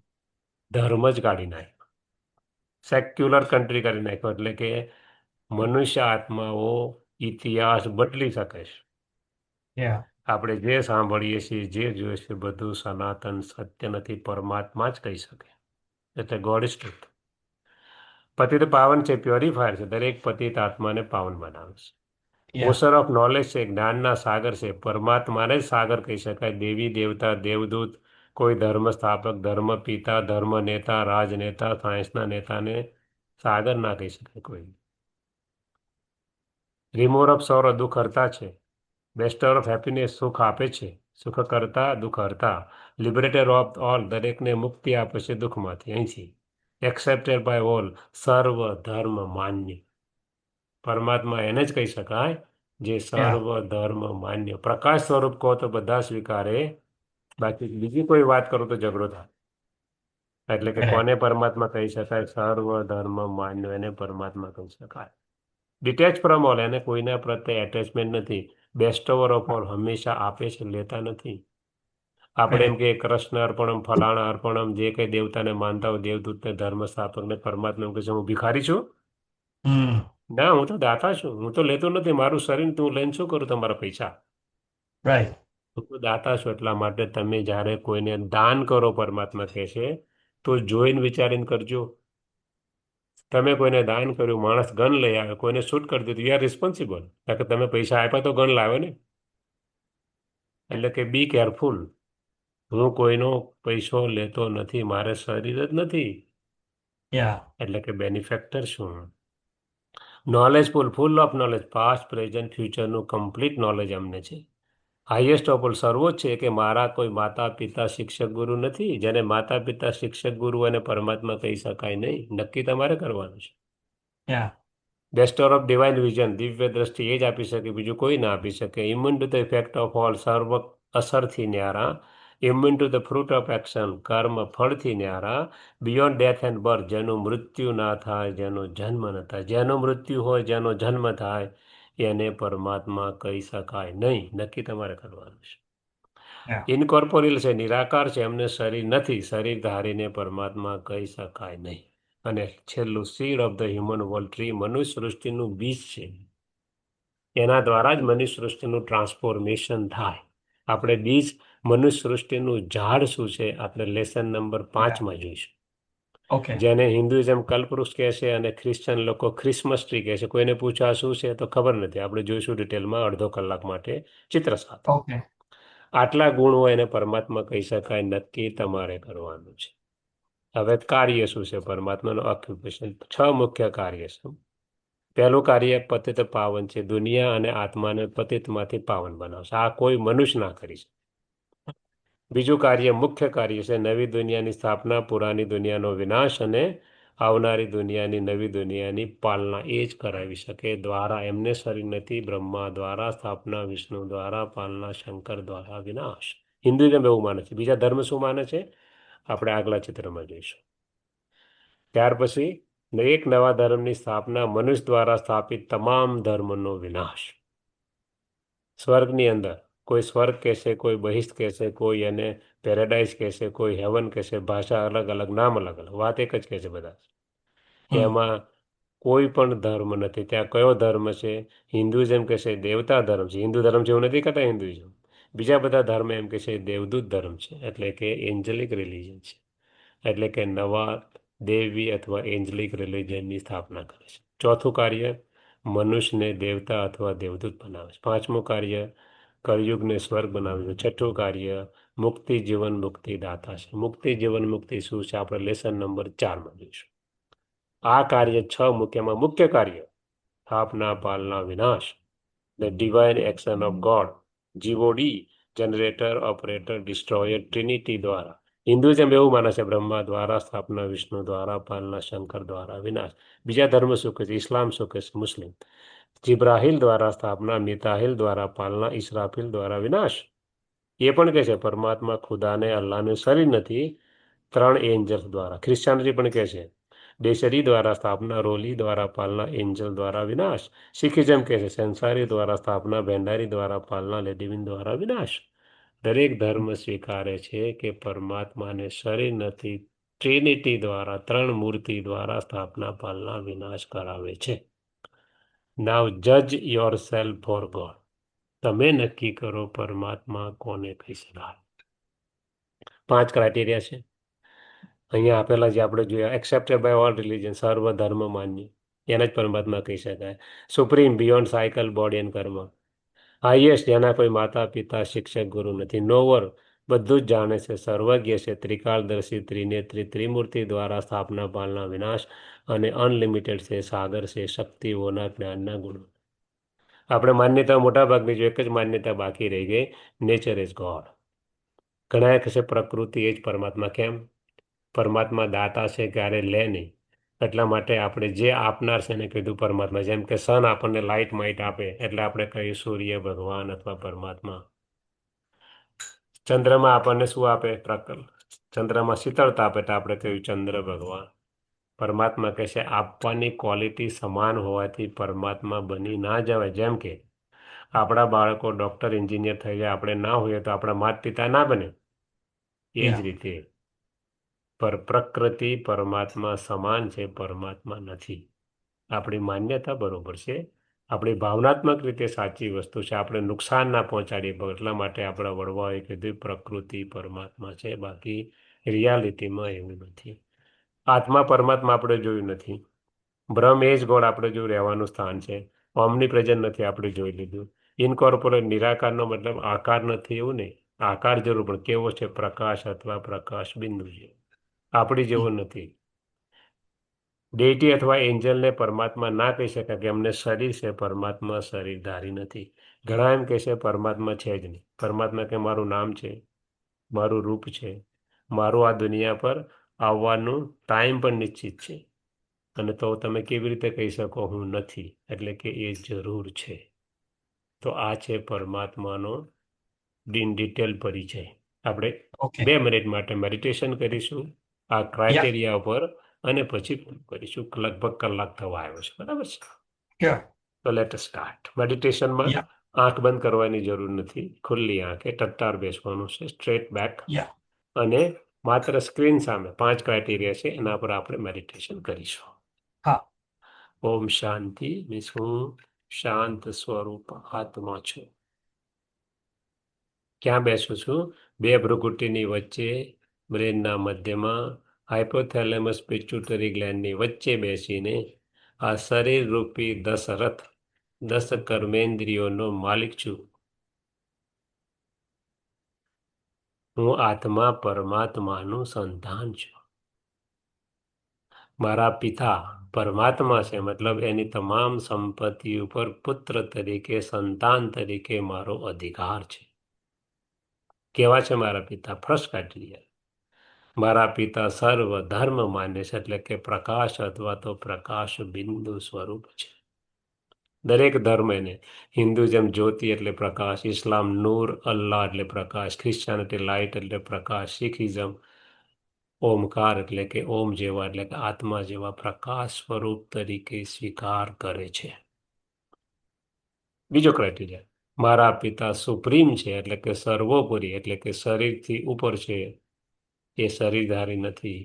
ધર્મ જ કાઢી નાખ્યો. સેક્યુલર કન્ટ્રી કરી નાખ્યો. એટલે કે મનુષ્ય આત્માઓ ઇતિહાસ બદલી શકે છે.
Yeah.
આપણે જે સાંભળીએ છીએ, જે જોઈએ છીએ, બધું સનાતન સત્ય નથી, પરમાત્મા જ કહી શકે. એટલે ગોડ ઇઝ ટ્રુથ. પતિત પાવન છે, પ્યોરિફાયર છે. દરેક પતિત આત્માને પાવન બનાવે છે.
Yeah.
ઓસર ઓફ નોલેજ છે, જ્ઞાનના સાગર છે. પરમાત્માને જ સાગર કહી શકાય. દેવી દેવતા, દેવદૂત, કોઈ ધર્મ સ્થાપક, ધર્મ પિતા, ધર્મ નેતા, રાજનેતા, સાયન્સના નેતાને સાગર ના કહી શકાય કોઈ. રિમૂવર ઓફ સોરો, દુઃખ હરતા છે. બેસ્ટર ઓફ હેપીનેસ, સુખ આપે છે. સુખ કરતા, દુઃખ હરતા. લિબરેટર ઓફ ઓલ, દરેકને મુક્તિ આપે છે દુઃખમાંથી. અહીંથી એક્સેપ્ટેડ બાય ઓલ, સર્વ ધર્મ માન્ય. પરમાત્મા એને જ કહી શકાય જે
Yeah.
સર્વ ધર્મ માન્ય. પ્રકાશ સ્વરૂપ કહો તો બધા સ્વીકારે, બાકી બીજી કોઈ વાત કરો તો ઝઘડો થાય. એટલે કે
Correct.
કોને પરમાત્મા કહી શકાય? સર્વ ધર્મ માન્ય, એને પરમાત્મા કહી શકાય. ડિટેચ ફ્રોમ ઓલ, એને કોઈના પ્રત્યે એટેચમેન્ટ નથી. બેસ્ટ ઓવર ઓફ ઓલ, હંમેશા આપે છે, લેતા નથી. આપણે એમ
Correct.
કે કૃષ્ણ અર્પણમ, ફલાણા અર્પણમ, જે કંઈ દેવતાને માનતા હોય, દેવદૂતને, ધર્મ સ્થાપકને, પરમાત્મા એમ કહે છે હું ભિખારી છું.
Hmm.
ના, હું તો દાતા છું, હું તો લેતો નથી. મારું શરીર તું લઈને શું કરું તમારા પૈસા?
Right.
તો દાતા છો એટલા માટે તમે જ્યારે કોઈને દાન કરો પરમાત્મા કહે છે તો જોઈને વિચારીને કરજો. તમે કોઈને દાન કર્યું, માણસ ગન લઈ આવે, કોઈને શૂટ કરી દીધું, યુ આર રિસ્પોન્સિબલ. કારણ કે તમે પૈસા આપ્યા તો ગન લાવે ને. એટલે કે બી કેરફુલ. હું કોઈનો પૈસો લેતો નથી, મારે શરીર જ નથી.
Yeah.
એટલે કે બેનિફેક્ટર છું. Knowledge full of knowledge, past present ફ્યુચરનું કમ્પ્લીટ નોલેજ અમને છે. હાઈએસ્ટ ઓફ ઓલ સર્વોચ્ચ છે કે મારા કોઈ માતા પિતા શિક્ષક ગુરુ નથી. જેને માતા પિતા શિક્ષક ગુરુ અને પરમાત્મા કહી શકાય નહીં. નક્કી તમારે કરવાનું છે.
Yeah.
બેસ્ટર ઓફ ડિવાઇન વિઝન, દિવ્ય દ્રષ્ટિ એ જ આપી શકે, બીજું કોઈ ના આપી શકે. Immune to the effect of all, સર્વ અસરથી ન્યારા. Immune to the fruit of action, કર્મ ફળથી ન્યારા. બિયોન્ડ ડેથ એન્ડ બર્થ, જેનું મૃત્યુ ના થાય, જેનો જન્મ ન થાય. જેનું મૃત્યુ હોય, જેનો જન્મ થાય, એને પરમાત્મા કહી શકાય નહીં. નક્કી તમારે કરવાનું છે.
Yeah.
ઇનકોર્પોરિયલ છે, નિરાકાર છે, એમને શરીર નથી. શરીર ધારીને પરમાત્મા કહી શકાય નહીં. અને છેલ્લું, seed of the human world tree, મનુષ્ય સૃષ્ટિનું બીજ છે. એના દ્વારા જ મનુષ્ય સૃષ્ટિનું ટ્રાન્સફોર્મેશન થાય. આપણે બીજ, મનુષ્ય સૃષ્ટિનું ઝાડ શું છે, આપણે લેસન નંબર 5 જોઈશું.
Okay.
જેને હિન્દુઇઝમ કલ્પવૃક્ષ કહે છે અને ક્રિશ્ચન લોકો ક્રિસમસ ટ્રી કહે છે. કોઈને પૂછા શું છે તો ખબર નથી. આપણે જોઈશું ડિટેલમાં અડધો કલાક માટે ચિત્ર સાથે.
Okay.
આટલા ગુણ હોય એને પરમાત્મા કહી શકાય, નક્કી તમારે કરવાનું છે. હવે કાર્ય શું છે પરમાત્માનું ઓક્યુપેશન? 6 મુખ્ય કાર્ય છે. પહેલું કાર્ય પતિત પાવન છે. દુનિયા અને આત્માને પતિતમાંથી પાવન બનાવશે. આ કોઈ મનુષ્ય ના કરી શકે. બીજું કાર્ય, મુખ્ય કાર્ય છે નવી દુનિયાની સ્થાપના, પુરાની દુનિયાનો વિનાશ અને આવનારી દુનિયાની, નવી દુનિયાની પાલના એ જ કરાવી શકે. દ્વારા એમને શરીર નથી. બ્રહ્મા દ્વારા સ્થાપના, વિષ્ણુ દ્વારા પાલના, શંકર દ્વારા વિનાશ. હિન્દુઇઝમ એવું માને છે. બીજા ધર્મ શું માને છે આપણે આગલા ચિત્રમાં જોઈશું. ત્યાર પછી એક નવા ધર્મની સ્થાપના, મનુષ્ય દ્વારા સ્થાપિત તમામ ધર્મનો વિનાશ. સ્વર્ગની અંદર કોઈ સ્વર્ગ કહેશે, કોઈ બહિષ્ઠ કહેશે, કોઈ એને પેરેડાઇઝ કહેશે, કોઈ હેવન કહેશે. ભાષા અલગ અલગ, નામ અલગ અલગ, વાત એક જ કહેશે બધા. એમાં કોઈ પણ ધર્મ નથી. ત્યાં કયો ધર્મ છે? હિન્દુઇઝમ કહેશે દેવતા ધર્મ છે. હિન્દુ ધર્મ છે એવું નથી કહેતા હિન્દુઇઝમ. બીજા બધા ધર્મ એમ કહેશે દેવદૂત ધર્મ છે, એટલે કે એન્જલિક રિલિજન છે. એટલે કે નવા દેવી અથવા એન્જલિક રિલિજનની સ્થાપના કરે છે. ચોથું કાર્ય, મનુષ્યને દેવતા અથવા દેવદૂત બનાવે છે. પાંચમું કાર્ય, કળયુગને સ્વર્ગ બનાવે છે. છઠ્ઠું કાર્ય, મુક્તિ જીવન મુક્તિ દાતા છે. મુક્તિ જીવન મુક્તિ શું છે આપણે લેસન નંબર 4 જોઈશું. આ કાર્ય 6 મુખ્યમાં મુખ્ય કાર્ય, સ્થાપના, પાલના, વિનાશ. The divine action of God, G O D, generator, operator, destroyer, trinity દ્વારા. હિન્દુઇઝમ એવું માને છે બ્રહ્મા દ્વારા સ્થાપના, વિષ્ણુ દ્વારા પાલના, શંકર દ્વારા વિનાશ. બીજા ધર્મ શું કહે છે? ઇસ્લામ શું કહે છે? મુસ્લિમ. જિબ્રાહિલ દ્વારા સ્થાપના, મિતાહિલ દ્વારા પાલના, ઇસરાફિલ દ્વારા વિનાશ. એ પણ કહે છે પરમાત્મા ખુદાને અલ્લાહનું શરીર નથી, 3 એન્જલ્સ દ્વારા. ખ્રિશ્ચનિટી પણ કહે છે ડેશરી દ્વારા સ્થાપના, રોલી દ્વારા પાલના, એન્જલ દ્વારા વિનાશ. શીખિઝમ કહે છે સંસારી દ્વારા સ્થાપના, ભંડારી દ્વારા પાલના, લેડીવિન દ્વારા વિનાશ. દરેક ધર્મ સ્વીકારે છે કે પરમાત્માને શરીર નથી, ટ્રિનિટી દ્વારા, 3 મૂર્તિ દ્વારા સ્થાપના, પાલના, વિનાશ કરાવે છે. નાવ જજ યોર સેલ્ફ ફોર ગોડ. તમે નક્કી કરો પરમાત્મા કોને કહી શકાય. 5 ક્રાઇટેરિયા છે અહીંયા આપેલા, જે આપણે જોયા. એક્સેપ્ટેડ બાય ઓલ રિલિજન, સર્વ ધર્મ માન્ય, એને જ પરમાત્મા કહી શકાય. Supreme, beyond cycle, body and કર્મ. હાઈએસ્ટ, જેના કોઈ માતા પિતા શિક્ષક ગુરુ નથી. નોવર, બધું જ જાણે છે, સર્વજ્ઞ છે, ત્રિકાળદર્શી, ત્રિનેત્રી, ત્રિમૂર્તિ દ્વારા સ્થાપના, પાલના, વિનાશ. અને અનલિમિટેડ છે, સાગર છે શક્તિઓના, જ્ઞાનના ગુણો. આપણે માન્યતા મોટાભાગની જો એક જ માન્યતા બાકી રહી ગઈ, નેચર ઇઝ ગોડ. ઘણા કહેશે પ્રકૃતિ એ જ પરમાત્મા. કેમ? પરમાત્મા દાતા છે, ક્યારે લે નહીં. એટલા માટે આપણે જે આપનાર છે એને કીધું પરમાત્મા. જેમ કે સન આપણને લાઇટ માઇટ આપે એટલે આપણે કહીએ સૂર્ય ભગવાન અથવા પરમાત્મા. ચંદ્રમાં આપણને શું આપે? ચંદ્રમાં શીતળતા આપે તો આપણે કહ્યું ચંદ્ર ભગવાન. પરમાત્મા કહે છે આપવાની ક્વોલિટી સમાન હોવાથી પરમાત્મા બની ના જવાય. જેમ કે આપણા બાળકો ડૉક્ટર, એન્જિનિયર થઈ જાય, આપણે ના હોઈએ તો આપણા માતા પિતા ના બને. એ જ રીતે પ્રકૃતિ પરમાત્મા સમાન છે, પરમાત્મા નથી. આપણી માન્યતા બરોબર છે, આપણી ભાવનાત્મક રીતે સાચી વસ્તુ છે. આપણે નુકસાન ના પહોંચાડીએ એટલા માટે આપણા વડવાઓએ કીધું પ્રકૃતિ પરમાત્મા છે, બાકી રિયાલિટીમાં એવું નથી. આત્મા પરમાત્મા આપણે જોયું નથી. બ્રહ્મ એ જ ગોળ આપણે જો રહેવાનું સ્થાન છે. ઓમની પ્રેઝન્ટ નથી આપણે જોઈ લીધું. ઇનકોર્પોરેટ નિરાકારનો મતલબ આકાર નથી એવું નહીં. આકાર જરૂર પણ કેવો છે? પ્રકાશ અથવા પ્રકાશ બિંદુ છે, આપણી જેવો નથી. ડેટી અથવા એન્જલને પરમાત્મા ના કહી શકાય કે અમને શરીર છે, પરમાત્મા શરીરધારી નથી. ઘણા એમ કહે છે પરમાત્મા છે જ નહીં. પરમાત્મા કે મારું નામ છે, મારું રૂપ છે, મારું આ દુનિયા પર આવવાનું ટાઈમ પણ નિશ્ચિત છે. અને તો તમે કેવી રીતે કહી શકો હું નથી? એટલે કે એ જરૂર છે. તો આ છે પરમાત્માનો ડિટેલ પરિચય. આપણે
Okay.
2 મિનિટ માટે મેડિટેશન કરીશું આ
Yeah.
ક્રાઇટેરિયા ઉપર, અને પછી કરીશું. લગભગ કલાક થવા આવ્યો છે, બરાબર છે?
Sure.
તો લેટ અસ સ્ટાર્ટ. મેડિટેશનમાં
Yeah.
આંખ બંધ કરવાની જરૂર નથી. ખુલ્લી આંખે ટટ્ટાર બેસવાનું છે, સ્ટ્રેટ બેક.
Yeah.
અને માત્ર સ્ક્રીન સામે 5 ક્રાઇટેરિયા છે, એના પર આપણે મેડિટેશન કરીશું.
હા.
ઓમ શાંતિ મીન્સ હું શાંત સ્વરૂપ આત્મા છું. ક્યાં બેસું છું? 2 ભ્રુકુટીની વચ્ચે, બ્રેનના મધ્યમાં, હાઇપોથેલેમસ પિટ્યુટરી ગ્લેન્ડની વચ્ચે બેસીને આ શરીર રૂપી 10 રથ, 10 કર્મેન્દ્રિયોનો માલિક છું. હું આત્મા પરમાત્માનું સંતાન છું. મારા પિતા પરમાત્મા છે, મતલબ એની તમામ સંપત્તિ ઉપર પુત્ર તરીકે, સંતાન તરીકે મારો અધિકાર છે. કેવા છે મારા પિતા? First criteria. મારા પિતા સર્વ ધર્મ માન્ય છે, એટલે કે પ્રકાશ અથવા તો પ્રકાશ બિંદુ સ્વરૂપ છે. દરેક ધર્મ એને, હિન્દુઇઝમ જ્યોતિ એટલે પ્રકાશ, ઇસ્લામ નૂર, અલ્લાહ એટલે પ્રકાશ, ખ્રિશ્ચિયાનિટી લાઇટ એટલે પ્રકાશ, શીખિઝમ ઓમકાર એટલે કે ઓમ જેવા, એટલે કે આત્મા જેવા પ્રકાશ સ્વરૂપ તરીકે સ્વીકાર કરે છે. બીજો ક્રાઇટેરિયા, મારા પિતા સુપ્રીમ છે, એટલે કે સર્વોપરી, એટલે કે શરીરથી ઉપર છે, એ શરીરધારી નથી.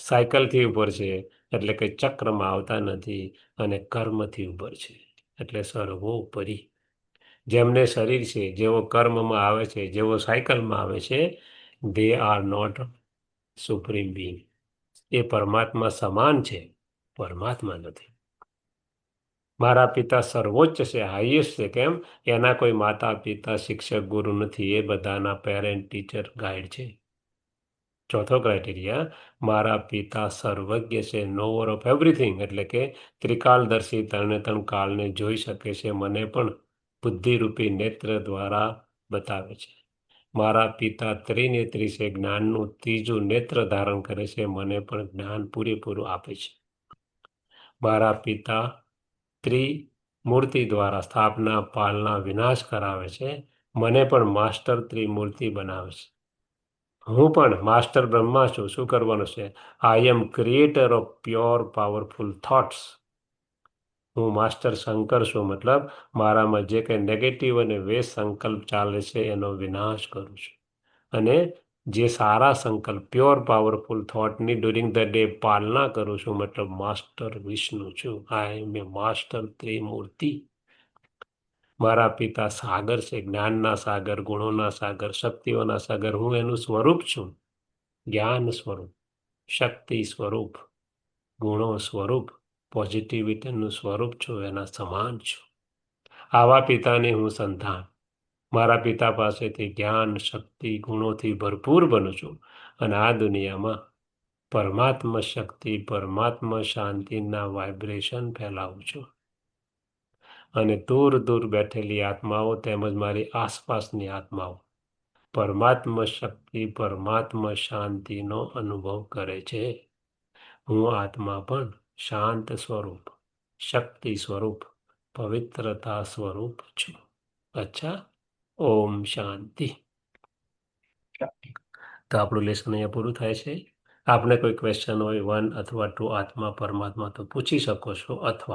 સાયકલથી ઉપર છે, એટલે કે ચક્રમાં આવતા નથી. અને કર્મથી ઉપર છે, એટલે સર્વોપરી. જેમને શરીર છે, જેવો કર્મમાં આવે છે, જેવો સાયકલમાં આવે છે, they are not supreme being. એ પરમાત્મા સમાન છે, પરમાત્મા નથી. મારા પિતા સર્વોચ્ચ છે, હાઈએસ્ટ છે. કેમ? એના કોઈ માતા પિતા શિક્ષક ગુરુ નથી. એ બધાના પેરેન્ટ ટીચર ગાઈડ છે. ચોથો ક્રાઇટેરિયા, મારા પિતા સર્વજ્ઞ છે, નોવર ઓફ એવરીથિંગ, એટલે કે ત્રિકાલદર્શી, ત્રણે ત્રણ કાળને જોઈ શકે છે. મને પણ બુદ્ધિરૂપી નેત્ર દ્વારા બતાવે છે. મારા પિતા ત્રિનેત્રી છે, જ્ઞાનનું ત્રીજું નેત્ર ધારણ કરે છે. મને પણ જ્ઞાન પૂરેપૂરું આપે છે. મારા પિતા ત્રિમૂર્તિ દ્વારા સ્થાપના, પાલના, વિનાશ કરાવે છે. મને પણ માસ્ટર ત્રિમૂર્તિ બનાવે છે. હું પણ માસ્ટર બ્રહ્મા છું. શું કરવાનું છે? I am creator of pure powerful thoughts. હું માસ્ટર શંકર છું, મતલબ મારામાં જે કંઈ નેગેટિવ અને વેસ્ટ સંકલ્પ ચાલે છે એનો વિનાશ કરું છું. અને જે સારા સંકલ્પ, પ્યોર પાવરફુલ થોટની ડ્યુરિંગ ધ ડે પાલના કરું છું, મતલબ માસ્ટર વિષ્ણુ છું. I am a master Trimurti. મારા પિતા સાગર છે, જ્ઞાનના સાગર, ગુણોના સાગર, શક્તિઓના સાગર. હું એનું સ્વરૂપ છું. જ્ઞાન સ્વરૂપ, શક્તિ સ્વરૂપ, ગુણો સ્વરૂપ, પોઝિટિવિટીનું સ્વરૂપ છું. એના સમાન છું. આવા પિતાની હું સંતાન. મારા પિતા પાસેથી જ્ઞાન, શક્તિ, ગુણોથી ભરપૂર બનું છું. અને આ દુનિયામાં પરમાત્મા શક્તિ, પરમાત્મા શાંતિના વાઇબ્રેશન ફેલાવું છું. અને દૂર દૂર બેઠેલી આત્માઓ તેમજ મારી આસપાસની આત્માઓ પરમાત્મા શક્તિ, પરમાત્મા શાંતિનો અનુભવ કરે છે. હું આત્મા પણ શાંત સ્વરૂપ, શક્તિ સ્વરૂપ, પવિત્રતા સ્વરૂપ છું. અચ્છા, ઓમ શાંતિ. તો આપણું લેસન અહીંયા પૂરું થાય છે. આપને કોઈ ક્વેશ્ચન હોય 1 અથવા 2 આત્મા પરમાત્મા તો પૂછી શકો છો, અથવા